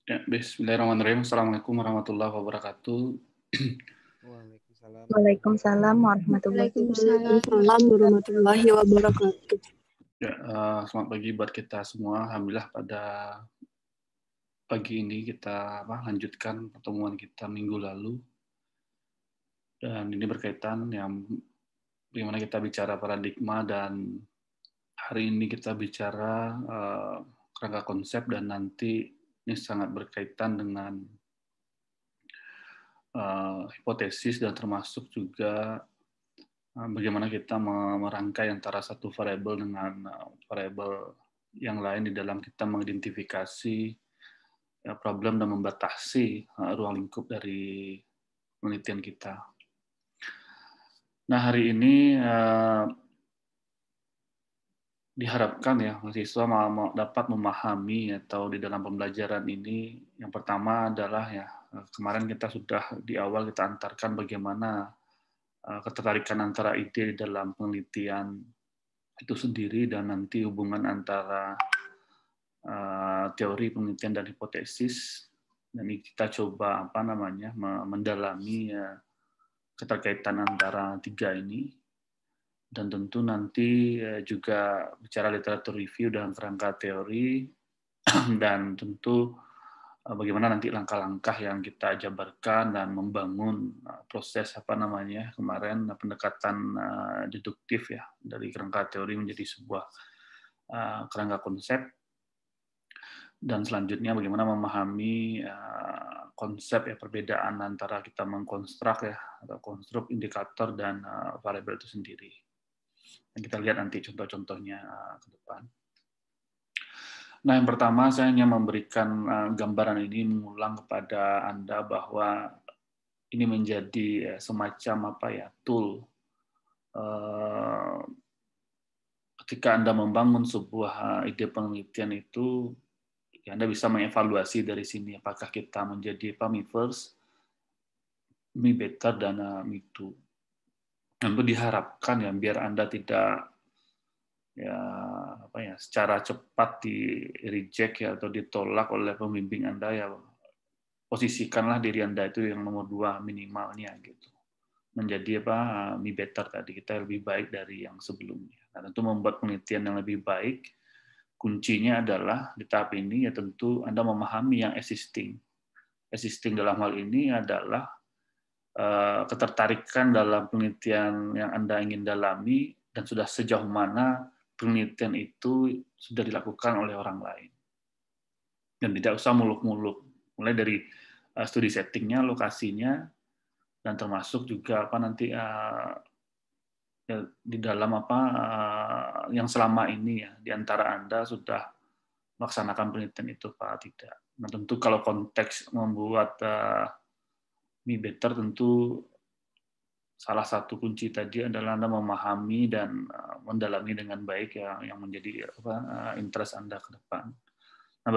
Ya, Bismillahirrahmanirrahim. Assalamualaikum warahmatullahi wabarakatuh. Waalaikumsalam. Waalaikumsalam warahmatullahi Waalaikumsalam warahmatullahi wabarakatuh. Ya, selamat pagi buat kita semua. Alhamdulillah pada pagi ini kita lanjutkan pertemuan kita minggu lalu. Dan ini berkaitan yang bagaimana kita bicara paradigma, dan hari ini kita bicara kerangka konsep, dan nanti ini sangat berkaitan dengan hipotesis dan termasuk juga bagaimana kita merangkai antara satu variabel dengan variabel yang lain di dalam kita mengidentifikasi problem dan membatasi ruang lingkup dari penelitian kita. Nah, hari ini diharapkan ya mahasiswa dapat memahami atau di dalam pembelajaran ini, yang pertama adalah ya kemarin kita sudah di awal kita antarkan bagaimana ketertarikan antara ide dalam penelitian itu sendiri dan nanti hubungan antara teori penelitian dan hipotesis. Dan ini kita coba mendalami keterkaitan antara tiga ini. Dan tentu nanti juga bicara literatur review dalam kerangka teori dan tentu bagaimana nanti langkah-langkah yang kita jabarkan dan membangun proses kemarin pendekatan deduktif ya dari kerangka teori menjadi sebuah kerangka konsep, dan selanjutnya bagaimana memahami konsep ya, perbedaan antara kita mengkonstruk ya atau konstruk indikator dan variabel itu sendiri. Dan kita lihat nanti contoh-contohnya ke depan. Nah, yang pertama saya hanya memberikan gambaran ini mengulang kepada Anda bahwa ini menjadi semacam tool ketika Anda membangun sebuah ide penelitian itu, ya Anda bisa mengevaluasi dari sini apakah kita menjadi me first, me better, dan me too. Tentu diharapkan ya biar Anda tidak secara cepat di reject ya atau ditolak oleh pembimbing Anda, ya posisikanlah diri Anda itu yang nomor 2 minimalnya gitu, menjadi me better tadi, kita lebih baik dari yang sebelumnya. Nah, tentu membuat penelitian yang lebih baik kuncinya adalah di tahap ini ya tentu Anda memahami yang existing dalam hal ini adalah ketertarikan dalam penelitian yang Anda ingin dalami dan sudah sejauh mana penelitian itu sudah dilakukan oleh orang lain. Dan tidak usah muluk-muluk, mulai dari studi settingnya, lokasinya, dan termasuk juga di dalam yang selama ini ya di antara Anda sudah melaksanakan penelitian itu Pak tidak. Nah, tentu kalau konteks membuat me better, tentu salah satu kunci tadi adalah Anda memahami dan mendalami dengan baik ya, yang menjadi interest Anda ke depan. Nah,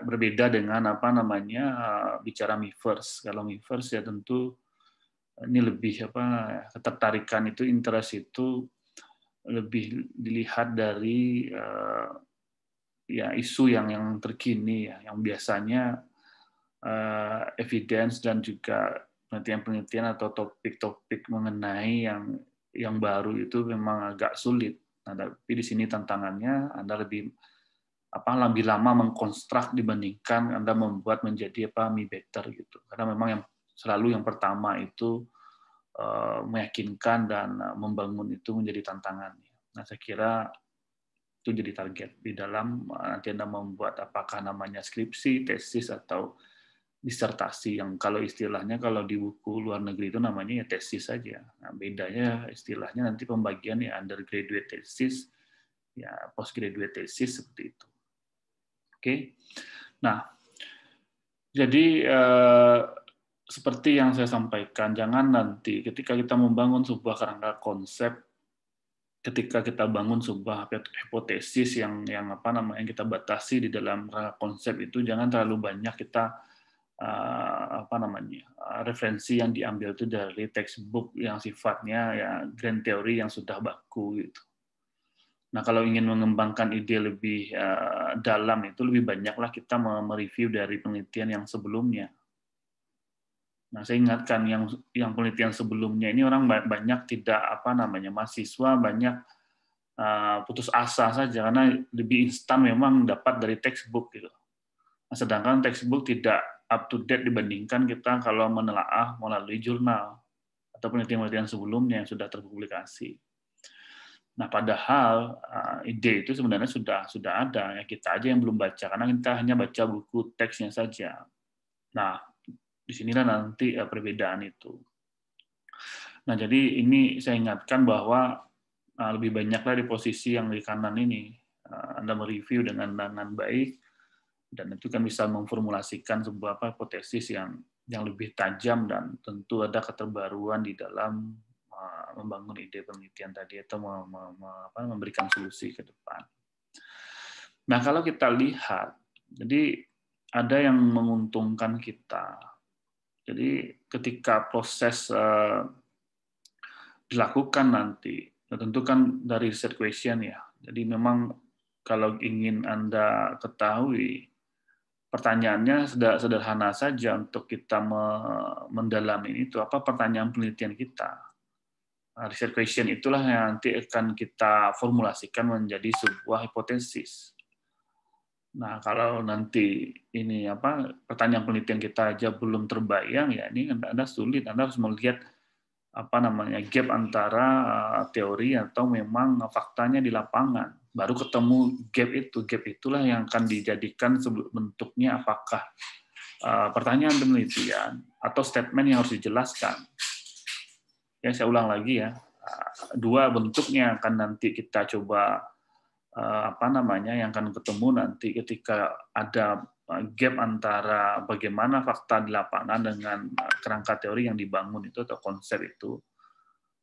berbeda dengan bicara me first. Kalau me first ya tentu ini lebih ketertarikan itu, interest itu lebih dilihat dari ya isu yang terkini ya, yang biasanya evidence dan juga penelitian-penelitian atau topik-topik mengenai yang baru itu memang agak sulit. Nah, tapi di sini tantangannya Anda lebih lama mengkonstruk dibandingkan Anda membuat menjadi me better gitu. Karena memang yang selalu yang pertama itu meyakinkan dan membangun itu menjadi tantangan. Nah, saya kira itu jadi target di dalam nanti Anda membuat apakah namanya skripsi, tesis, atau disertasi, yang kalau istilahnya kalau di buku luar negeri itu namanya ya tesis saja. Nah, bedanya istilahnya nanti pembagian ya undergraduate tesis, ya postgraduate tesis seperti itu. Oke. Nah, jadi seperti yang saya sampaikan, jangan nanti ketika kita membangun sebuah kerangka konsep, ketika kita bangun sebuah hipotesis yang kita batasi di dalam kerangka konsep itu, jangan terlalu banyak kita referensi yang diambil itu dari textbook yang sifatnya ya grand theory yang sudah baku gitu. Nah, kalau ingin mengembangkan ide lebih dalam itu lebih banyaklah kita mereview dari penelitian yang sebelumnya. Nah, saya ingatkan yang penelitian sebelumnya ini orang banyak tidak mahasiswa banyak putus asa saja karena lebih instan memang dapat dari textbook gitu. Nah, sedangkan textbook tidak up to date dibandingkan kita kalau menelaah melalui jurnal atau penelitian-penelitian sebelumnya yang sudah terpublikasi. Nah, padahal ide itu sebenarnya sudah ada, ya kita aja yang belum baca karena kita hanya baca buku teksnya saja. Nah, disinilah nanti perbedaan itu. Nah, jadi ini saya ingatkan bahwa lebih banyaklah di posisi yang di kanan ini Anda mereview dengan baik, dan itu kan bisa memformulasikan sebuah hipotesis yang lebih tajam dan tentu ada keterbaruan di dalam membangun ide penelitian tadi atau memberikan solusi ke depan. Nah, kalau kita lihat, jadi ada yang menguntungkan kita. Jadi ketika proses dilakukan nanti, tentu kan dari research question ya. Jadi memang kalau ingin Anda ketahui, pertanyaannya sederhana saja untuk kita mendalami itu, apa pertanyaan penelitian kita. Research question itulah yang nanti akan kita formulasikan menjadi sebuah hipotesis. Nah, kalau nanti ini pertanyaan penelitian kita aja belum terbayang, ya ini Anda sulit. Anda harus melihat gap antara teori atau memang faktanya di lapangan. Baru ketemu gap itulah yang akan dijadikan bentuknya apakah pertanyaan penelitian atau statement yang harus dijelaskan. Ya, saya ulang lagi ya, dua bentuknya akan nanti kita coba yang akan ketemu nanti ketika ada gap antara bagaimana fakta di lapangan dengan kerangka teori yang dibangun itu atau konsep itu.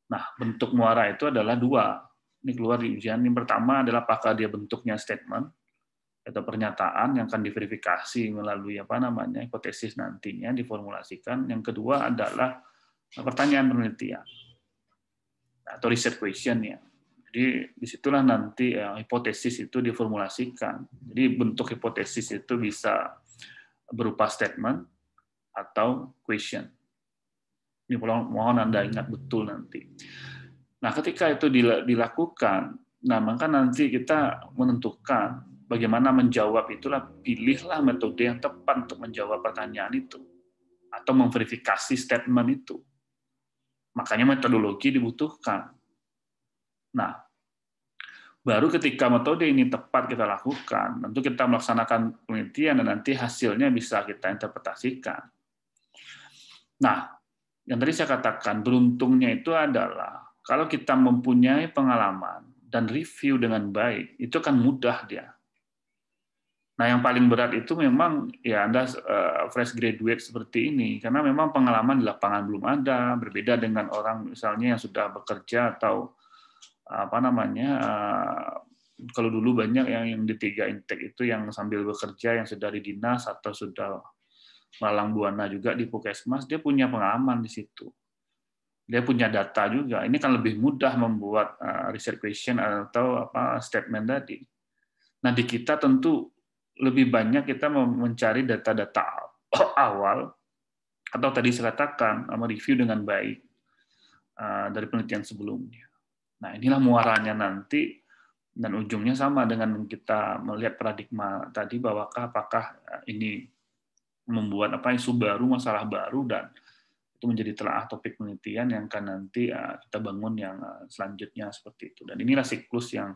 Nah, bentuk muara itu adalah dua. Ini keluar di ujian. Yang pertama adalah apakah dia bentuknya statement atau pernyataan yang akan diverifikasi melalui hipotesis nantinya diformulasikan. Yang kedua adalah pertanyaan penelitian atau research question ya. Jadi disitulah nanti hipotesis itu diformulasikan. Jadi bentuk hipotesis itu bisa berupa statement atau question. Ini mohon Anda ingat betul nanti. Nah, ketika itu dilakukan, nah maka nanti kita menentukan bagaimana menjawab itulah, pilihlah metode yang tepat untuk menjawab pertanyaan itu atau memverifikasi statement itu. Makanya metodologi dibutuhkan. Nah, baru ketika metode ini tepat kita lakukan, tentu kita melaksanakan penelitian dan nanti hasilnya bisa kita interpretasikan. Nah, yang tadi saya katakan, beruntungnya itu adalah kalau kita mempunyai pengalaman dan review dengan baik, itu akan mudah dia. Nah, yang paling berat itu memang ya Anda fresh graduate seperti ini, karena memang pengalaman di lapangan belum ada, berbeda dengan orang misalnya yang sudah bekerja atau kalau dulu banyak yang di 3 intake itu yang sambil bekerja, yang sudah di dinas atau sudah malang buana juga di Puskesmas, dia punya pengalaman di situ. Dia punya data juga. Ini kan lebih mudah membuat research question atau statement tadi. Nah, di kita tentu lebih banyak kita mencari data-data awal atau tadi saya katakan mereview dengan baik dari penelitian sebelumnya. Nah, inilah muaranya nanti dan ujungnya sama dengan kita melihat paradigma tadi bahwa apakah ini membuat isu baru, masalah baru, dan itu menjadi telah topik penelitian yang akan nanti kita bangun yang selanjutnya seperti itu. Dan inilah siklus yang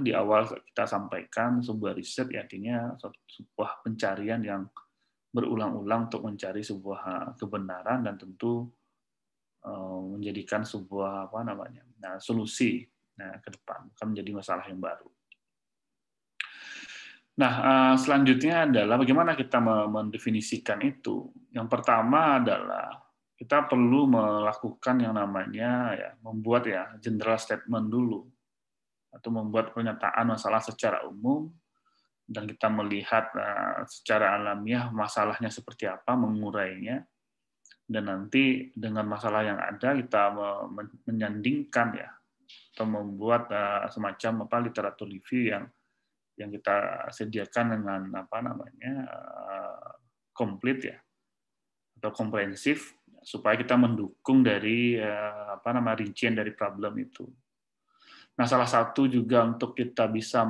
di awal kita sampaikan, sebuah riset artinya sebuah pencarian yang berulang-ulang untuk mencari sebuah kebenaran dan tentu menjadikan sebuah solusi ke depan, akan menjadi masalah yang baru. Nah, selanjutnya adalah bagaimana kita mendefinisikan itu. Yang pertama adalah kita perlu melakukan yang namanya membuat general statement dulu, atau membuat pernyataan masalah secara umum, dan kita melihat secara alamiah masalahnya seperti apa, mengurainya, dan nanti dengan masalah yang ada kita menyandingkan atau membuat semacam literatur review yang kita sediakan dengan komplit ya atau komprehensif supaya kita mendukung dari rincian dari problem itu. Nah, salah satu juga untuk kita bisa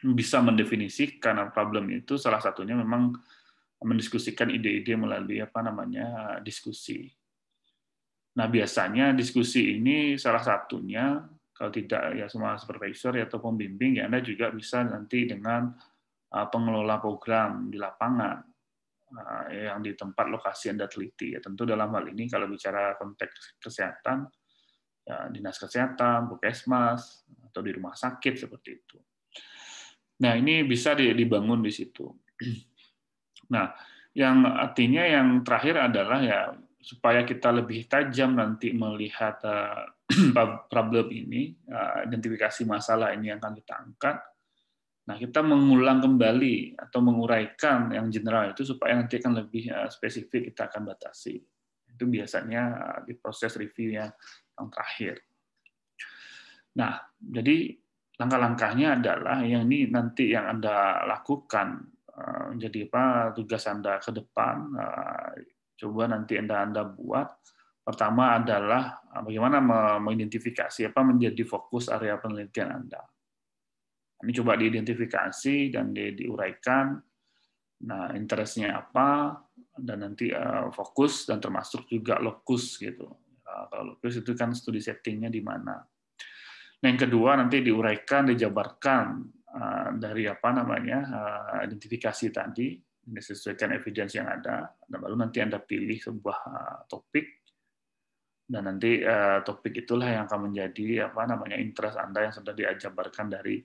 bisa mendefinisikan problem itu, salah satunya memang mendiskusikan ide-ide melalui diskusi. Nah, biasanya diskusi ini salah satunya, kalau tidak ya semua supervisor atau pembimbing, ya Anda juga bisa nanti dengan pengelola program di lapangan yang di tempat lokasi Anda teliti. Ya, tentu dalam hal ini kalau bicara konteks kesehatan, ya, dinas kesehatan, puskesmas, atau di rumah sakit seperti itu. Nah, ini bisa dibangun di situ. Nah, yang artinya yang terakhir adalah ya supaya kita lebih tajam nanti melihat problem ini, identifikasi masalah ini yang akan kita angkat. Nah, kita mengulang kembali atau menguraikan yang general itu supaya nanti akan lebih spesifik kita akan batasi. Itu biasanya di proses review yang terakhir. Nah, jadi langkah-langkahnya adalah yang ini nanti yang Anda lakukan, jadi tugas Anda ke depan, coba nanti Anda buat. Pertama adalah bagaimana mengidentifikasi apa menjadi fokus area penelitian Anda. Ini coba diidentifikasi dan diuraikan. Nah, interestnya apa, dan nanti fokus dan termasuk juga lokus gitu. Kalau lokus itu kan studi settingnya di mana. Nah, yang kedua nanti diuraikan, dijabarkan dari identifikasi tadi, disesuaikan evidence yang ada, dan baru nanti Anda pilih sebuah topik, dan nanti topik itulah yang akan menjadi interest Anda yang sudah dijabarkan dari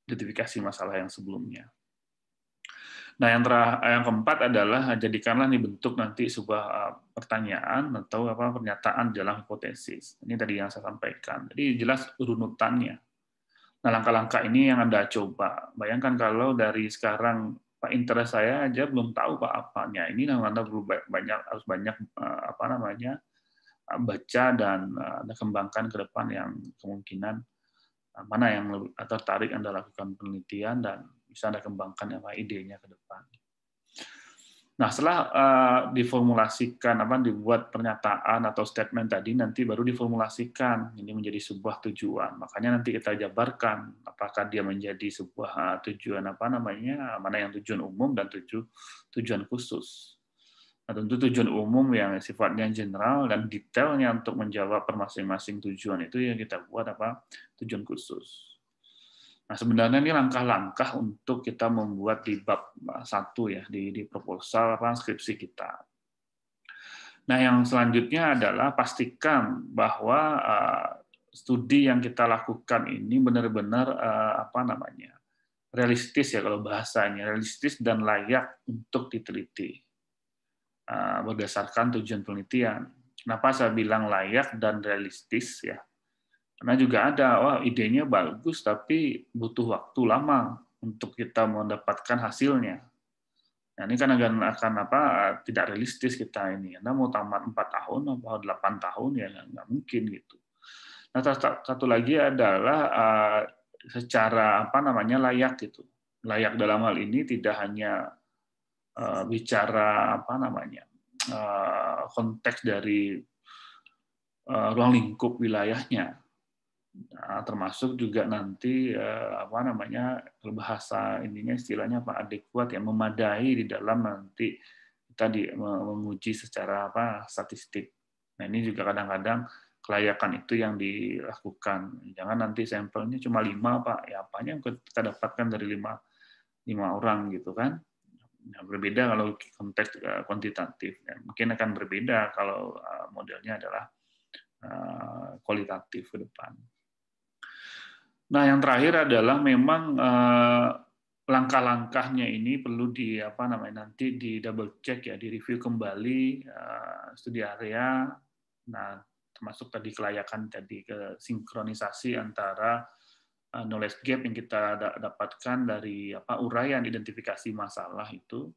identifikasi masalah yang sebelumnya. Nah, yang keempat adalah jadikanlah ini bentuk nanti sebuah pertanyaan atau pernyataan dalam hipotesis. Ini tadi yang saya sampaikan. Jadi jelas urutannya. Nah, langkah-langkah ini yang Anda coba. Bayangkan kalau dari sekarang Pak interest saya aja belum tahu Pak apanya. Ini Anda perlu harus banyak baca dan Anda kembangkan ke depan yang kemungkinan mana yang tertarik Anda lakukan penelitian dan bisa Anda kembangkan idenya ke depan. Nah, setelah diformulasikan, dibuat pernyataan atau statement tadi, nanti baru diformulasikan ini menjadi sebuah tujuan. Makanya nanti kita jabarkan apakah dia menjadi sebuah tujuan mana yang tujuan umum dan tujuan khusus. Nah, tentu tujuan umum yang sifatnya general dan detailnya untuk menjawab per masing-masing tujuan itu yang kita buat tujuan khusus. Nah, sebenarnya ini langkah-langkah untuk kita membuat di bab 1 ya di proposal skripsi kita. Nah, yang selanjutnya adalah pastikan bahwa studi yang kita lakukan ini benar-benar realistis ya kalau bahasanya, realistis dan layak untuk diteliti. Berdasarkan tujuan penelitian. Kenapa saya bilang layak dan realistis ya? Karena juga ada, idenya bagus tapi butuh waktu lama untuk kita mendapatkan hasilnya. Nah, ini kan akan tidak realistis kita ini. Anda mau tamat 4 tahun atau 8 tahun ya nggak mungkin gitu. Nah, satu lagi adalah secara layak gitu. Layak dalam hal ini tidak hanya bicara konteks dari ruang lingkup wilayahnya, termasuk juga nanti kalau bahasa istilahnya adekuat ya, memadai di dalam nanti kita menguji secara statistik. Nah, ini juga kadang-kadang kelayakan itu yang dilakukan. Jangan nanti sampelnya cuma 5 Pak, ya apanya yang kita dapatkan dari 5 orang gitu kan. Nah, berbeda kalau konteks kuantitatif. Mungkin akan berbeda kalau modelnya adalah kualitatif ke depan. Nah, yang terakhir adalah memang langkah-langkahnya ini perlu nanti di double check ya, di review kembali studi area. Nah, termasuk tadi kelayakan tadi ke sinkronisasi antara knowledge gap yang kita dapatkan dari uraian identifikasi masalah itu,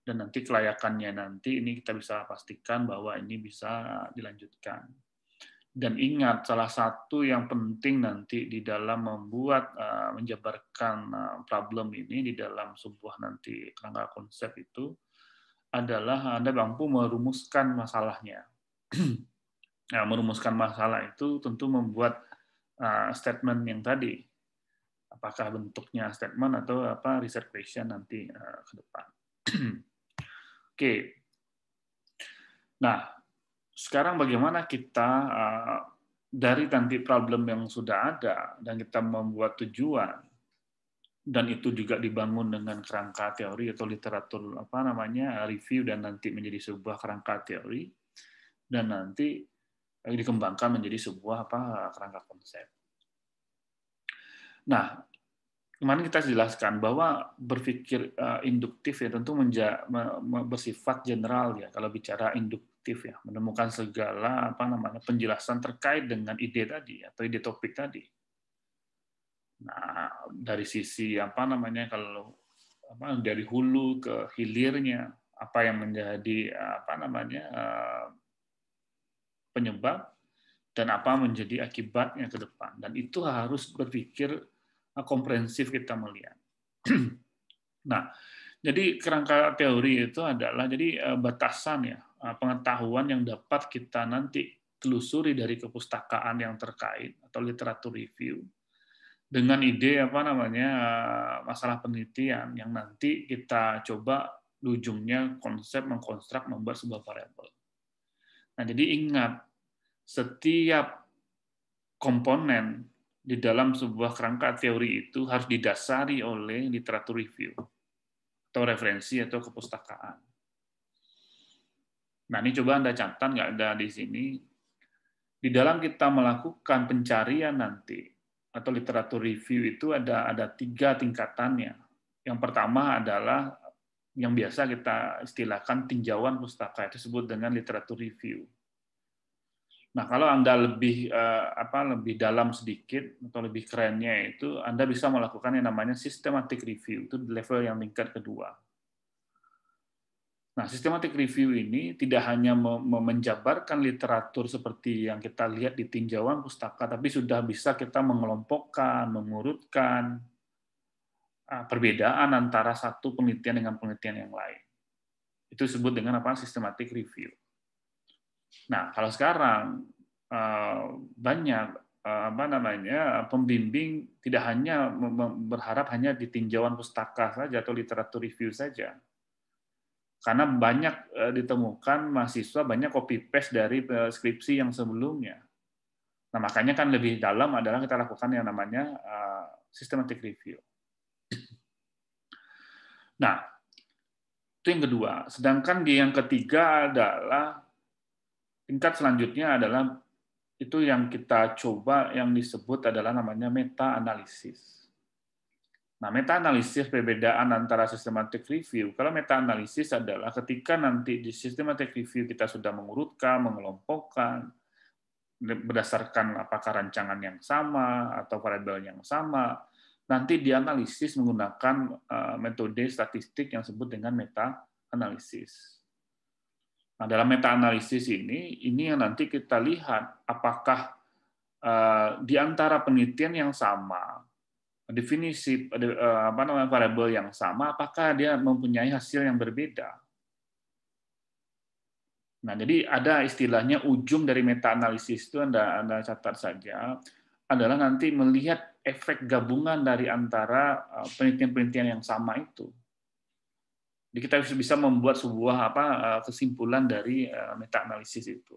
dan nanti kelayakannya nanti ini kita bisa pastikan bahwa ini bisa dilanjutkan. Dan ingat, salah satu yang penting nanti di dalam membuat menjabarkan problem ini di dalam sebuah nanti kerangka konsep itu adalah Anda mampu merumuskan masalahnya. Nah, merumuskan masalah itu tentu membuat statement yang tadi, apakah bentuknya statement atau apa research question nanti ke depan. Oke. Nah, sekarang bagaimana kita dari nanti problem yang sudah ada dan kita membuat tujuan, dan itu juga dibangun dengan kerangka teori atau literatur review dan nanti menjadi sebuah kerangka teori dan nanti dikembangkan menjadi sebuah kerangka konsep. Nah, kemarin kita jelaskan bahwa berpikir induktif ya tentu bersifat general ya. Kalau bicara induktif ya, menemukan segala penjelasan terkait dengan ide tadi atau ide topik tadi. Nah, dari sisi kalau dari hulu ke hilirnya, apa yang menjadi penyebab dan apa menjadi akibatnya ke depan. Dan itu harus berpikir komprehensif kita melihat. Nah, jadi kerangka teori itu adalah jadi batasan ya pengetahuan yang dapat kita nanti telusuri dari kepustakaan yang terkait atau literatur review dengan ide masalah penelitian yang nanti kita coba ujungnya konsep mengkonstruk membuat sebuah variabel. Nah, jadi ingat setiap komponen di dalam sebuah kerangka teori itu harus didasari oleh literatur review atau referensi atau kepustakaan. Nah, ini coba Anda catat, nggak ada di sini. Di dalam kita melakukan pencarian nanti atau literatur review itu ada 3 tingkatannya. Yang pertama adalah yang biasa kita istilahkan tinjauan pustaka, itu disebut dengan literatur review. Nah, kalau Anda lebih lebih dalam sedikit atau lebih kerennya itu Anda bisa melakukan yang namanya systematic review, itu level yang tingkat kedua. Nah, systematic review ini tidak hanya menjabarkan literatur seperti yang kita lihat di tinjauan pustaka, tapi sudah bisa kita mengelompokkan, mengurutkan perbedaan antara satu penelitian dengan penelitian yang lain. Itu disebut dengan systematic review. Nah, kalau sekarang banyak pembimbing tidak hanya berharap hanya di tinjauan pustaka saja atau literatur review saja. Karena banyak ditemukan mahasiswa banyak copy paste dari skripsi yang sebelumnya. Nah, makanya kan lebih dalam adalah kita lakukan yang namanya systematic review. Nah, itu yang kedua. Sedangkan di yang ketiga adalah tingkat selanjutnya adalah itu yang kita coba yang disebut adalah namanya meta-analisis. Nah, meta-analisis perbedaan antara systematic review. Kalau meta-analisis adalah ketika nanti di systematic review kita sudah mengurutkan, mengelompokkan, berdasarkan apakah rancangan yang sama atau variabel yang sama, nanti dianalisis menggunakan metode statistik yang disebut dengan meta-analisis. Nah, dalam meta-analisis ini yang nanti kita lihat apakah di antara penelitian yang sama, definisi variabel yang sama, apakah dia mempunyai hasil yang berbeda. Nah, jadi ada istilahnya ujung dari meta-analisis itu Anda catat saja, adalah nanti melihat efek gabungan dari antara penelitian-penelitian yang sama itu. Jadi kita bisa membuat sebuah kesimpulan dari meta-analisis itu.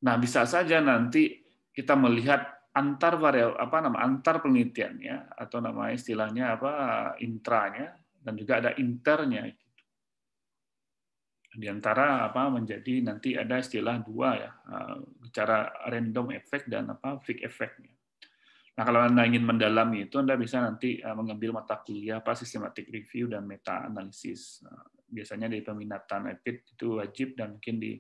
Nah, bisa saja nanti kita melihat antar variabel antar penelitiannya atau nama istilahnya intranya dan juga ada internya. Di antara menjadi nanti ada istilah dua ya, bicara random effect dan peak effect-nya. Nah, kalau Anda ingin mendalami itu, Anda bisa nanti mengambil mata kuliah systematic review dan meta analisis. Biasanya di peminatan EPIT itu wajib dan mungkin di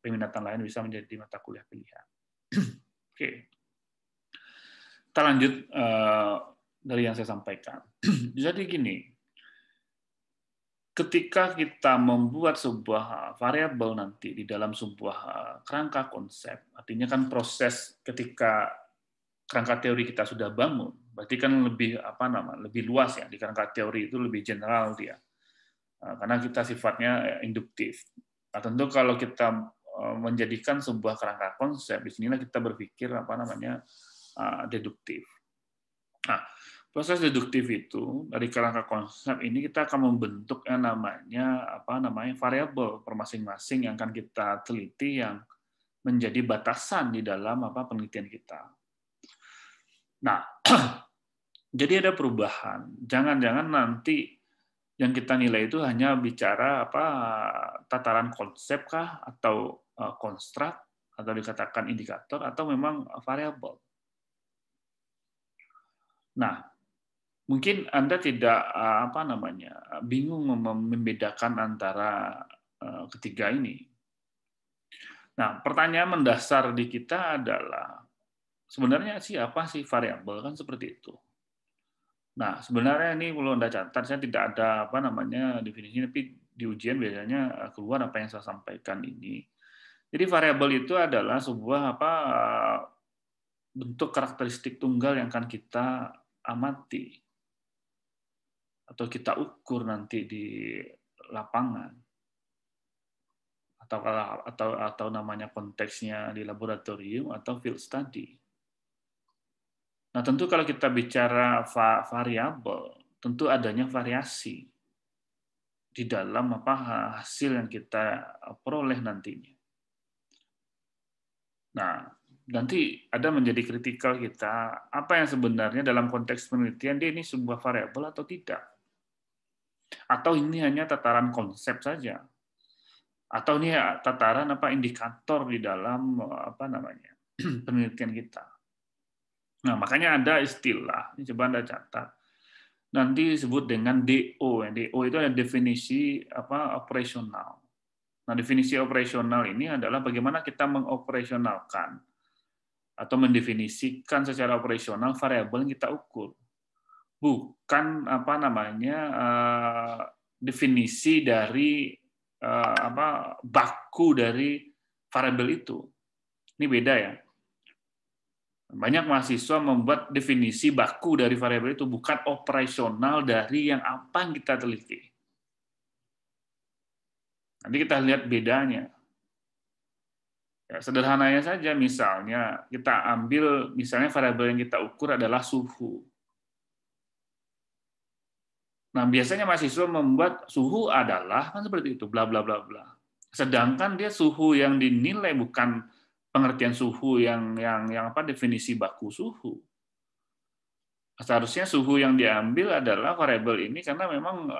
peminatan lain bisa menjadi mata kuliah pilihan. Oke. Kita lanjut dari yang saya sampaikan. Jadi gini, ketika kita membuat sebuah variabel nanti di dalam sebuah kerangka konsep, artinya kan proses ketika kerangka teori kita sudah bangun, berarti kan lebih lebih luas ya, di kerangka teori itu lebih general dia. Karena kita sifatnya induktif. Nah, tentu kalau kita menjadikan sebuah kerangka konsep, di sinilah kita berpikir deduktif. Nah, proses deduktif itu dari kerangka konsep ini kita akan membentuk yang namanya variabel per masing-masing yang akan kita teliti yang menjadi batasan di dalam penelitian kita. Nah, jadi ada perubahan. Jangan-jangan nanti yang kita nilai itu hanya bicara tataran konsep kah, atau konstruk, atau dikatakan indikator, atau memang variabel. Nah, mungkin Anda tidak bingung membedakan antara ketiga ini. Nah, pertanyaan mendasar di kita adalah sebenarnya siapa sih variabel, kan seperti itu. Nah, sebenarnya ini perlu Anda catat, saya tidak ada definisinya, tapi di ujian biasanya keluar apa yang saya sampaikan ini. Jadi variabel itu adalah sebuah bentuk karakteristik tunggal yang akan kita amati atau kita ukur nanti di lapangan, atau namanya konteksnya di laboratorium atau field study. Nah, tentu kalau kita bicara variabel, tentu adanya variasi di dalam hasil yang kita peroleh nantinya. Nah, nanti ada menjadi kritikal kita, apa yang sebenarnya dalam konteks penelitian dia ini sebuah variabel atau tidak? Atau ini hanya tataran konsep saja? Atau ini tataran indikator di dalam penelitian kita? Nah, makanya ada istilah, ini coba Anda catat, nanti disebut dengan DO. DO itu ada definisi operasional. Nah, definisi operasional ini adalah bagaimana kita mengoperasionalkan atau mendefinisikan secara operasional variabel yang kita ukur. Bukan definisi dari baku dari variabel itu. Ini beda ya. Banyak mahasiswa membuat definisi baku dari variabel itu, bukan operasional dari yang apa yang kita teliti. Nanti kita lihat bedanya. Ya, sederhananya saja, misalnya kita ambil variabel yang kita ukur adalah suhu. Nah, biasanya mahasiswa membuat suhu adalah kan seperti itu, bla bla bla bla. Sedangkan dia suhu yang dinilai bukan pengertian suhu yang definisi baku suhu. Seharusnya suhu yang diambil adalah variabel ini karena memang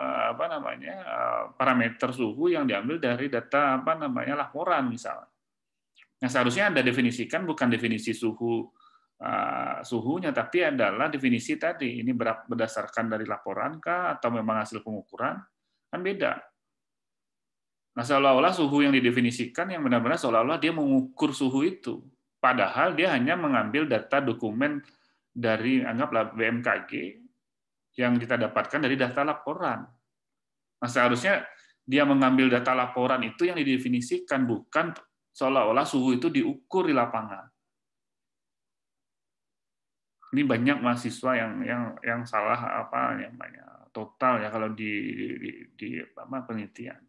parameter suhu yang diambil dari data laporan misalnya. Nah, seharusnya Anda definisikan bukan definisi suhunya, tapi adalah definisi tadi, ini berdasarkan dari laporan kah atau memang hasil pengukuran, kan beda. Nah, seolah-olah suhu yang didefinisikan yang benar-benar seolah-olah dia mengukur suhu itu. Padahal dia hanya mengambil data dokumen dari, anggaplah BMKG, yang kita dapatkan dari data laporan. Nah, seharusnya dia mengambil data laporan itu yang didefinisikan, bukan seolah-olah suhu itu diukur di lapangan. Ini banyak mahasiswa yang salah total ya kalau di penelitian.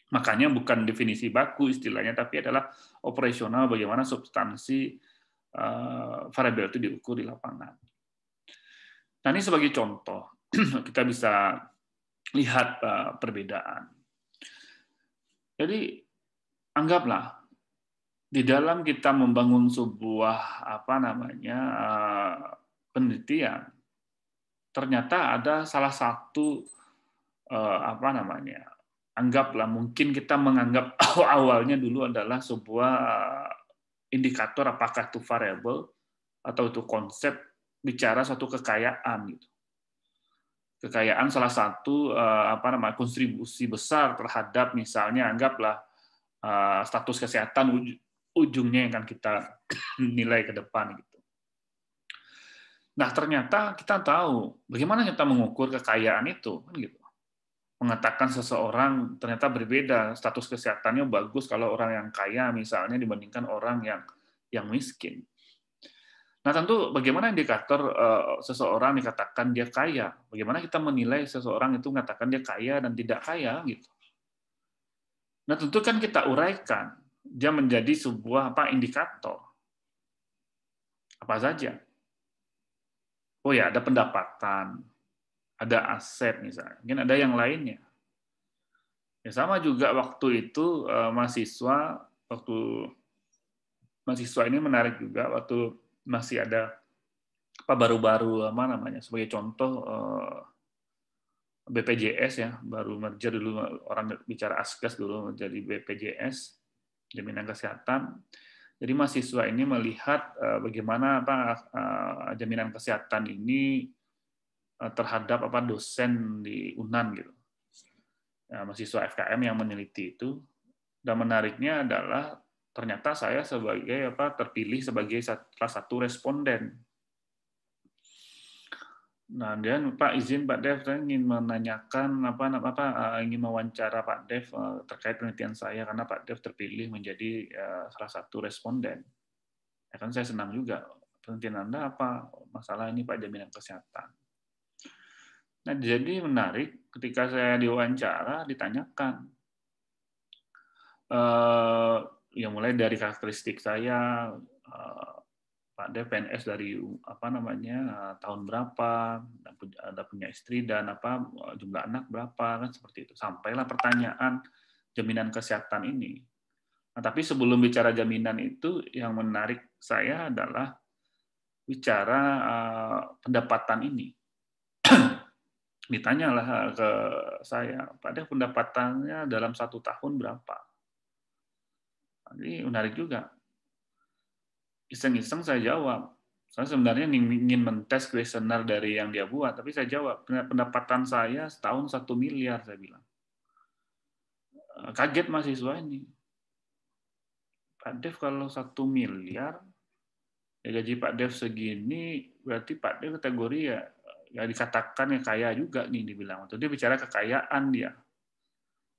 Makanya bukan definisi baku istilahnya, tapi adalah operasional bagaimana substansi variabel itu diukur di lapangan. Nah, ini sebagai contoh kita bisa lihat perbedaan. Jadi anggaplah di dalam kita membangun sebuah penelitian, ternyata ada salah satu anggaplah mungkin kita menganggap awalnya dulu adalah sebuah indikator apakah itu variabel atau itu konsep, bicara suatu kekayaan gitu. Kekayaan salah satu kontribusi besar terhadap misalnya anggaplah status kesehatan ujungnya yang akan kita nilai ke depan gitu. Nah, ternyata kita tahu bagaimana kita mengukur kekayaan itu kan gitu. mengatakan seseorang ternyata berbeda, status kesehatannya bagus kalau orang yang kaya misalnya dibandingkan orang yang miskin. Nah, tentu bagaimana indikator seseorang dikatakan dia kaya? Bagaimana kita menilai seseorang itu mengatakan dia kaya dan tidak kaya gitu. Nah, tentu kan kita uraikan dia menjadi sebuah indikator. Apa saja? Oh ya, ada pendapatan, ada aset misalnya, mungkin ada yang lainnya. Ya sama juga waktu itu mahasiswa ini menarik juga waktu masih ada baru-baru sebagai contoh BPJS ya, baru merger dulu, orang bicara Asgas dulu menjadi BPJS, jaminan kesehatan. Jadi mahasiswa ini melihat bagaimana jaminan kesehatan ini terhadap dosen di UNAN gitu. Ya, mahasiswa FKM yang meneliti itu, dan menariknya adalah ternyata saya sebagai terpilih sebagai salah satu responden. Nah, dan Pak izin Pak Dev, saya ingin menanyakan ingin mewawancara Pak Dev terkait penelitian saya karena Pak Dev terpilih menjadi salah satu responden. Ya kan saya senang juga. Penelitian Anda apa masalah ini Pak jaminan kesehatan. Nah, jadi menarik ketika saya diwawancara ditanyakan ya mulai dari karakteristik saya, Pak Dev PNS dari tahun berapa, ada punya istri dan jumlah anak berapa kan seperti itu. Sampailah pertanyaan jaminan kesehatan ini. Nah, tapi sebelum bicara jaminan itu yang menarik saya adalah bicara pendapatan ini. Ditanyalah ke saya, Pak Dev pendapatannya dalam 1 tahun berapa? Jadi menarik juga. Iseng-iseng saya jawab. Saya sebenarnya ingin mentes kuesioner dari yang dia buat, tapi saya jawab, pendapatan saya setahun 1 miliar, saya bilang. Kaget mahasiswa ini. Pak Dev kalau 1 miliar, ya gaji Pak Dev segini, berarti Pak Dev kategori ya dikatakan ya kaya juga nih, dibilang. Atau dia bicara kekayaan dia.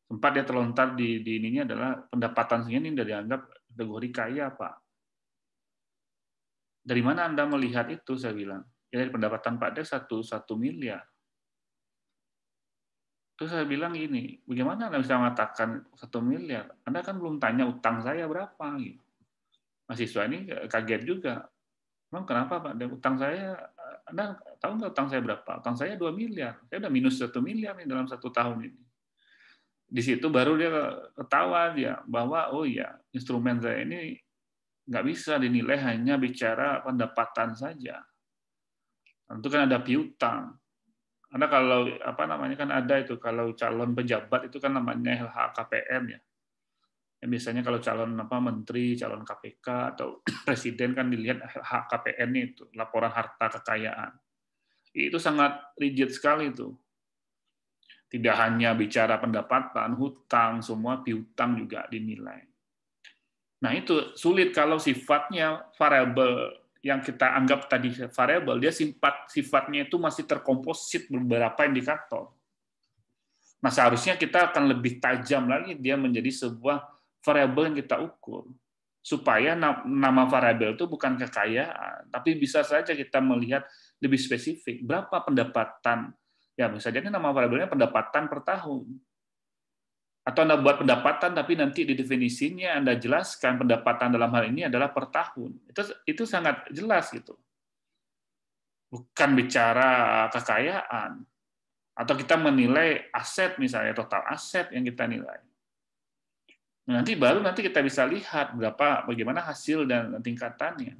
Sempat dia terlontar di ininya adalah pendapatan segini dari dianggap kategori kaya, Pak. Dari mana Anda melihat itu, saya bilang. Ya, dari pendapatan Pak Dev 1 miliar. Terus saya bilang gini, bagaimana Anda bisa mengatakan 1 miliar? Anda kan belum tanya utang saya berapa. Gitu. Mahasiswa ini kaget juga. Emang kenapa Pak Dev? Utang saya, Anda tahu nggak utang saya berapa? Utang saya 2 miliar. Saya udah minus 1 miliar nih dalam 1 tahun ini. Di situ baru dia ketawa dia bahwa oh ya instrumen saya ini nggak bisa dinilai hanya bicara pendapatan saja. Tentu kan ada piutang. Anda kalau kan ada itu kalau calon pejabat itu kan namanya LHKPN ya. Yang biasanya kalau calon menteri, calon KPK atau presiden kan dilihat LHKPN itu laporan harta kekayaan. Itu sangat rigid sekali itu. Tidak hanya bicara pendapatan, hutang, semua piutang juga dinilai. Nah, itu sulit kalau sifatnya variabel yang kita anggap tadi variabel, dia sifatnya itu masih terkomposit beberapa indikator. Nah, seharusnya kita akan lebih tajam lagi dia menjadi sebuah variabel yang kita ukur. Supaya nama variabel itu bukan kekayaan, tapi bisa saja kita melihat lebih spesifik. Berapa pendapatan? Ya, misalnya nama variabelnya pendapatan per tahun. Atau Anda buat pendapatan, tapi nanti di definisinya Anda jelaskan pendapatan dalam hal ini adalah per tahun. Itu sangat jelas gitu. Bukan bicara kekayaan. Atau kita menilai aset misalnya, total aset yang kita nilai. Nanti kita bisa lihat bagaimana hasil dan tingkatannya.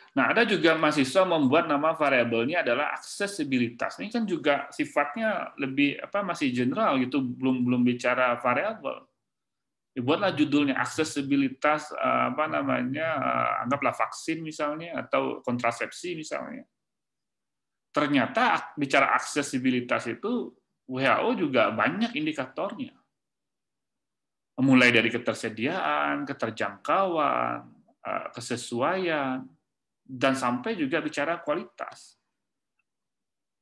Nah, ada juga mahasiswa membuat nama variabelnya adalah aksesibilitas. Ini kan juga sifatnya lebih masih general gitu, belum bicara variabel. Dibuatlah judulnya aksesibilitas anggaplah vaksin misalnya atau kontrasepsi misalnya. Ternyata bicara aksesibilitas itu WHO juga banyak indikatornya. Mulai dari ketersediaan, keterjangkauan, kesesuaian, dan sampai juga bicara kualitas.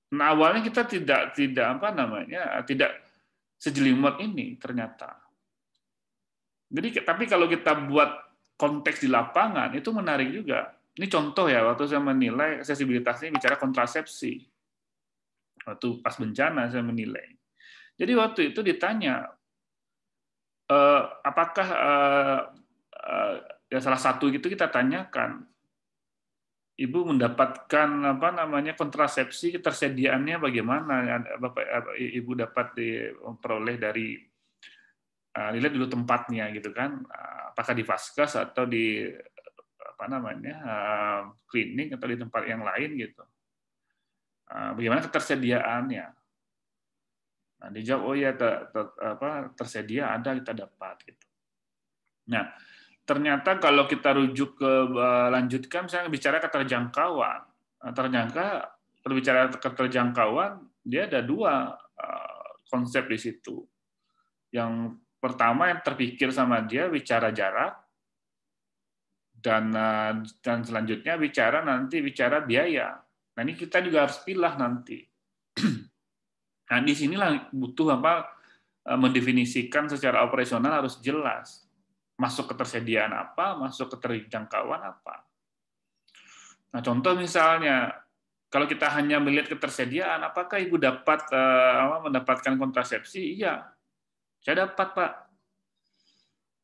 Nah, awalnya kita tidak tidak sejelimet ini ternyata. Jadi tapi kalau kita buat konteks di lapangan itu menarik juga. Ini contoh ya, waktu saya menilai aksesibilitas ini bicara kontrasepsi. Waktu pas bencana saya menilai. Jadi waktu itu ditanya apakah ya salah satu itu kita tanyakan, Ibu mendapatkan kontrasepsi, ketersediaannya bagaimana? Ibu dapat diperoleh dari dilihat dulu tempatnya gitu kan, apakah di Vaskes atau di klinik atau di tempat yang lain gitu. Bagaimana ketersediaannya? Nah, dijawab oh ya tersedia, ada, kita dapat gitu. Nah, ternyata kalau kita rujuk ke lanjutkan misalnya bicara keterjangkauan. Ternyata berbicara keterjangkauan dia ada dua konsep di situ. Yang pertama yang terpikir sama dia bicara jarak, dan selanjutnya bicara biaya. Nah, ini kita juga harus pilah nanti. Nah, di sinilah butuh mendefinisikan secara operasional harus jelas. Masuk ketersediaan apa, masuk keterjangkauan apa. Nah, contoh misalnya, kalau kita hanya melihat ketersediaan, apakah Ibu dapat mendapatkan kontrasepsi? Iya, saya dapat, Pak.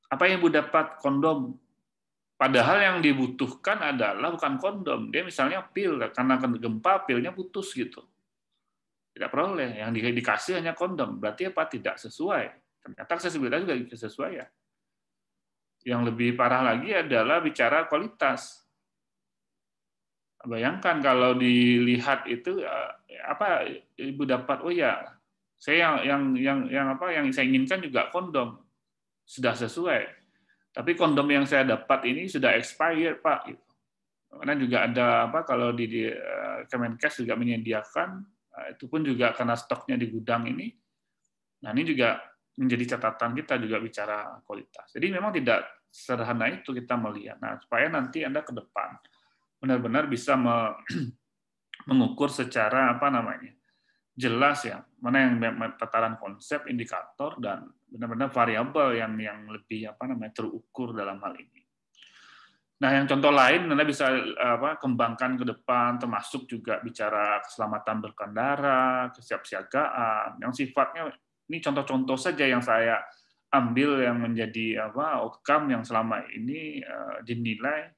Apa yang Ibu dapat? Kondom. Padahal yang dibutuhkan adalah bukan kondom. Dia misalnya pil, karena gempa pilnya putus gitu. Tidak peroleh. Yang dikasih hanya kondom. Berarti apa? Tidak sesuai. Ternyata aksesibilitas juga tidak sesuai ya. Yang lebih parah lagi adalah bicara kualitas. Bayangkan kalau dilihat itu apa Ibu dapat, oh ya, saya yang saya inginkan juga kondom. Sudah sesuai. Tapi kondom yang saya dapat ini sudah expired, Pak. Karena juga ada kalau di Kemenkes juga menyediakan, itu pun juga karena stoknya di gudang ini. Nah, ini juga menjadi catatan kita juga bicara kualitas. Jadi memang tidak sederhana itu kita melihat. Nah, supaya nanti Anda ke depan benar-benar bisa mengukur secara jelas ya, mana yang tataran konsep, indikator, dan benar-benar variabel yang lebih terukur dalam hal ini. Nah, yang contoh lain Anda bisa kembangkan ke depan, termasuk juga bicara keselamatan berkendara, kesiapsiagaan, yang sifatnya ini contoh-contoh saja yang saya ambil yang menjadi outcome yang selama ini dinilai,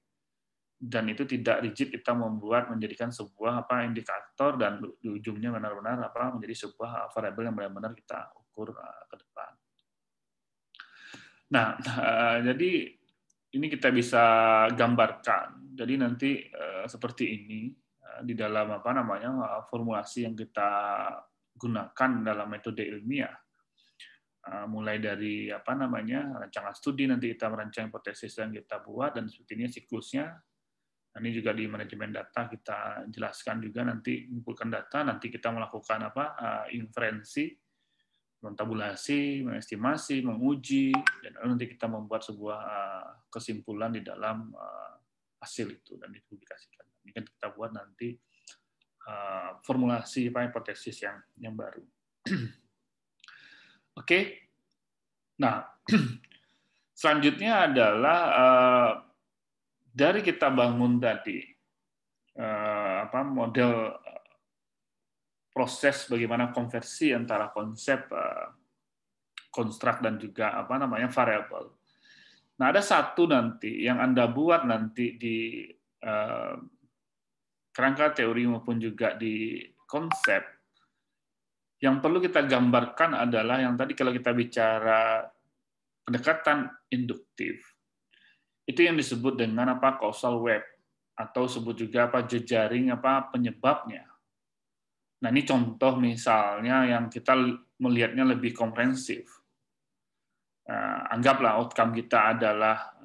dan itu tidak rigid kita membuat menjadikan sebuah indikator dan di ujungnya benar-benar menjadi sebuah variabel yang benar-benar kita ukur ke depan. Nah, jadi ini kita bisa gambarkan. Jadi nanti seperti ini di dalam formulasi yang kita gunakan dalam metode ilmiah. Mulai dari rancangan studi, nanti kita merancang hipotesis yang kita buat, dan seperti ini siklusnya. Ini juga di manajemen data kita jelaskan juga, nanti mengumpulkan data, nanti kita melakukan inferensi, mentabulasi, mengestimasi, menguji, dan nanti kita membuat sebuah kesimpulan di dalam hasil itu dan dipublikasikan. Ini kan kita buat nanti formulasi hipotesis yang baru. Oke. Nah, selanjutnya adalah dari kita bangun tadi model proses bagaimana konversi antara konsep, konstruk, dan juga variabel. Nah, ada satu nanti yang Anda buat nanti di kerangka teori maupun juga di konsep, yang perlu kita gambarkan adalah yang tadi kalau kita bicara pendekatan induktif, itu yang disebut dengan causal web, atau sebut juga jejaring penyebabnya. Nah, ini contoh misalnya yang kita melihatnya lebih komprehensif. Anggaplah outcome kita adalah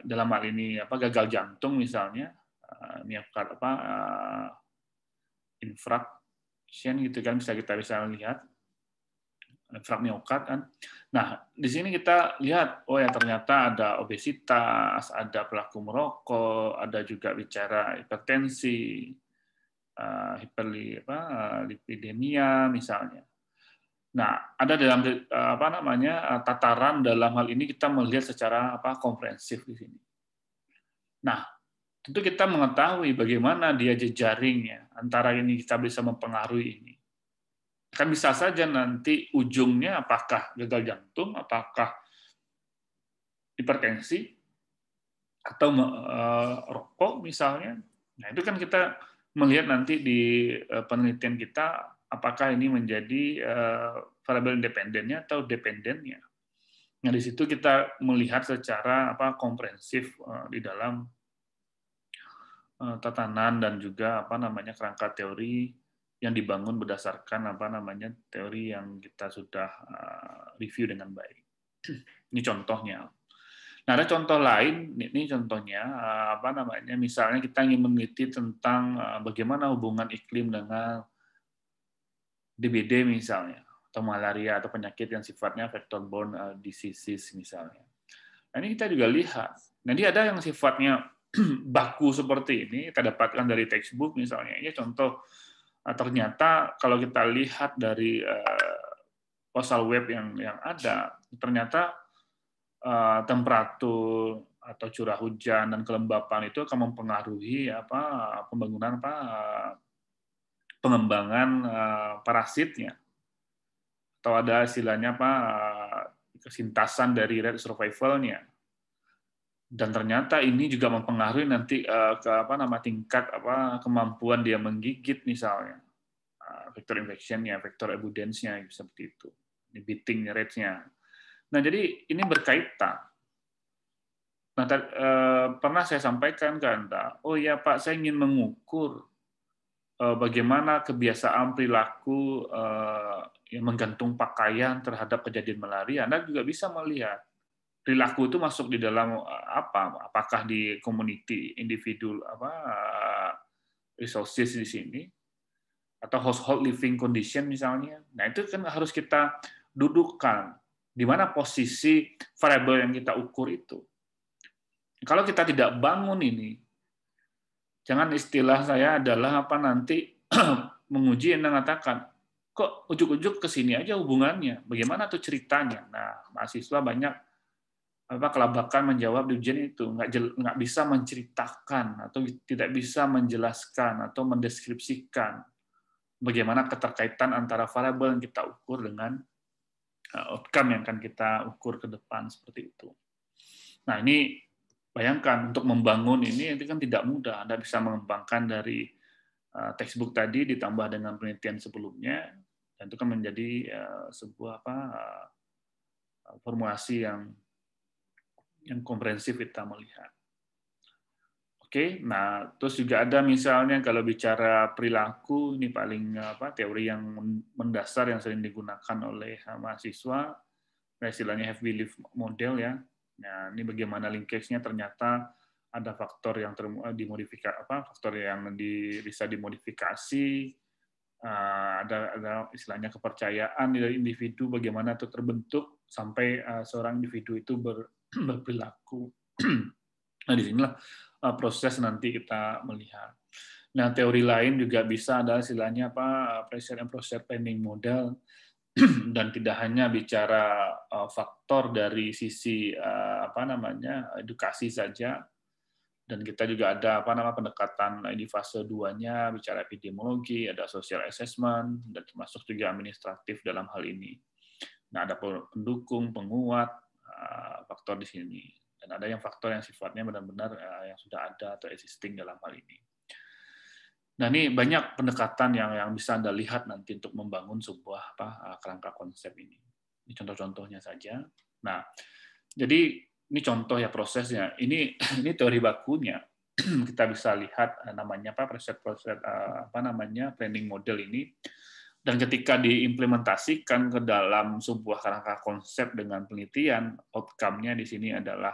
dalam hal ini gagal jantung misalnya, miokard infarction gitu kan, kita bisa lihat infark miokard kan. Nah, di sini kita lihat, oh ya ternyata ada obesitas, ada pelaku merokok, ada juga bicara hipertensi, lipidemia misalnya. Nah, ada dalam tataran dalam hal ini kita melihat secara komprehensif di sini. Nah, tentu kita mengetahui bagaimana dia jejaringnya antara ini kita bisa mempengaruhi ini. Kan bisa saja nanti ujungnya apakah gagal jantung, apakah hipertensi, atau rokok misalnya. Nah, itu kan kita melihat nanti di penelitian kita apakah ini menjadi variabel independennya atau dependennya. Nah, di situ kita melihat secara komprehensif di dalam tatanan dan juga kerangka teori yang dibangun berdasarkan teori yang kita sudah review dengan baik. Ini contohnya. Nah, ada contoh lain, ini contohnya misalnya kita ingin meneliti tentang bagaimana hubungan iklim dengan DBD misalnya, atau malaria atau penyakit yang sifatnya vector-borne diseases misalnya. Nah, ini kita juga lihat. Nanti ada yang sifatnya baku seperti ini, kita dapatkan dari textbook misalnya. Ini contoh, ternyata kalau kita lihat dari postal web yang ada, ternyata temperatur atau curah hujan dan kelembapan itu akan mempengaruhi pembangunan pengembangan parasitnya, atau ada istilahnya kesintasan dari rate survival-nya. Dan ternyata ini juga mempengaruhi nanti ke tingkat kemampuan dia menggigit misalnya, vektor infection-nya, vektor abundance-nya seperti itu, beating rate-nya. Nah, jadi ini berkaitan. Nah, pernah saya sampaikan ke Anda, oh ya Pak, saya ingin mengukur bagaimana kebiasaan perilaku yang menggantung pakaian terhadap kejadian malaria. Anda juga bisa melihat perilaku itu masuk di dalam apakah di community, individu, resources di sini, atau household living condition misalnya. Nah, itu kan harus kita dudukkan di mana posisi variabel yang kita ukur itu. Kalau kita tidak bangun ini, jangan istilah saya adalah nanti menguji yang mengatakan, kok ujuk-ujuk ke sini aja hubungannya, bagaimana tuh ceritanya. Nah, mahasiswa banyak kelabakan menjawab di ujian itu, nggak bisa menceritakan atau tidak bisa menjelaskan atau mendeskripsikan bagaimana keterkaitan antara variabel yang kita ukur dengan outcome yang akan kita ukur ke depan seperti itu. Nah, ini bayangkan untuk membangun ini kan tidak mudah. Anda bisa mengembangkan dari textbook tadi ditambah dengan penelitian sebelumnya, dan itu kan menjadi sebuah formulasi yang komprehensif kita melihat. Oke, nah terus juga ada misalnya kalau bicara perilaku, ini paling teori yang mendasar yang sering digunakan oleh mahasiswa, istilahnya have belief model ya. Nah, ini bagaimana linkage-nya ternyata ada faktor yang dimodifikasi, faktor yang bisa dimodifikasi, ada istilahnya kepercayaan dari individu bagaimana itu terbentuk sampai seorang individu itu berperilaku. Nah, disinilah proses nanti kita melihat. Nah, teori lain juga bisa ada istilahnya pressure and process planning model, dan tidak hanya bicara faktor dari sisi edukasi saja, dan kita juga ada pendekatan di fase 2-nya, bicara epidemiologi, ada social assessment, dan termasuk juga administratif dalam hal ini. Nah, ada pendukung, penguat, faktor di sini. Dan ada yang faktor yang sifatnya benar-benar yang sudah ada atau existing dalam hal ini. Nah, ini banyak pendekatan yang bisa Anda lihat nanti untuk membangun sebuah kerangka konsep ini. Ini contoh-contohnya saja. Nah, jadi ini contoh ya prosesnya. Ini teori bakunya. Kita bisa lihat namanya proses planning model ini. Dan ketika diimplementasikan ke dalam sebuah kerangka konsep dengan penelitian, outcome-nya di sini adalah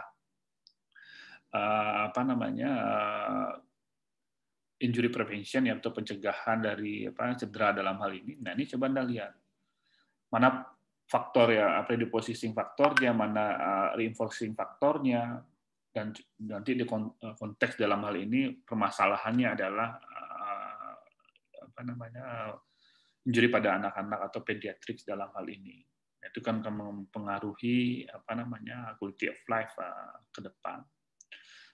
injury prevention ya, atau pencegahan dari cedera dalam hal ini. Nah, ini coba Anda lihat mana faktor ya, predisposing faktornya, mana reinforcing faktornya, dan nanti di konteks dalam hal ini permasalahannya adalah injury pada anak-anak atau pediatrics dalam hal ini. Itu kan akan mempengaruhi quality of life ke depan.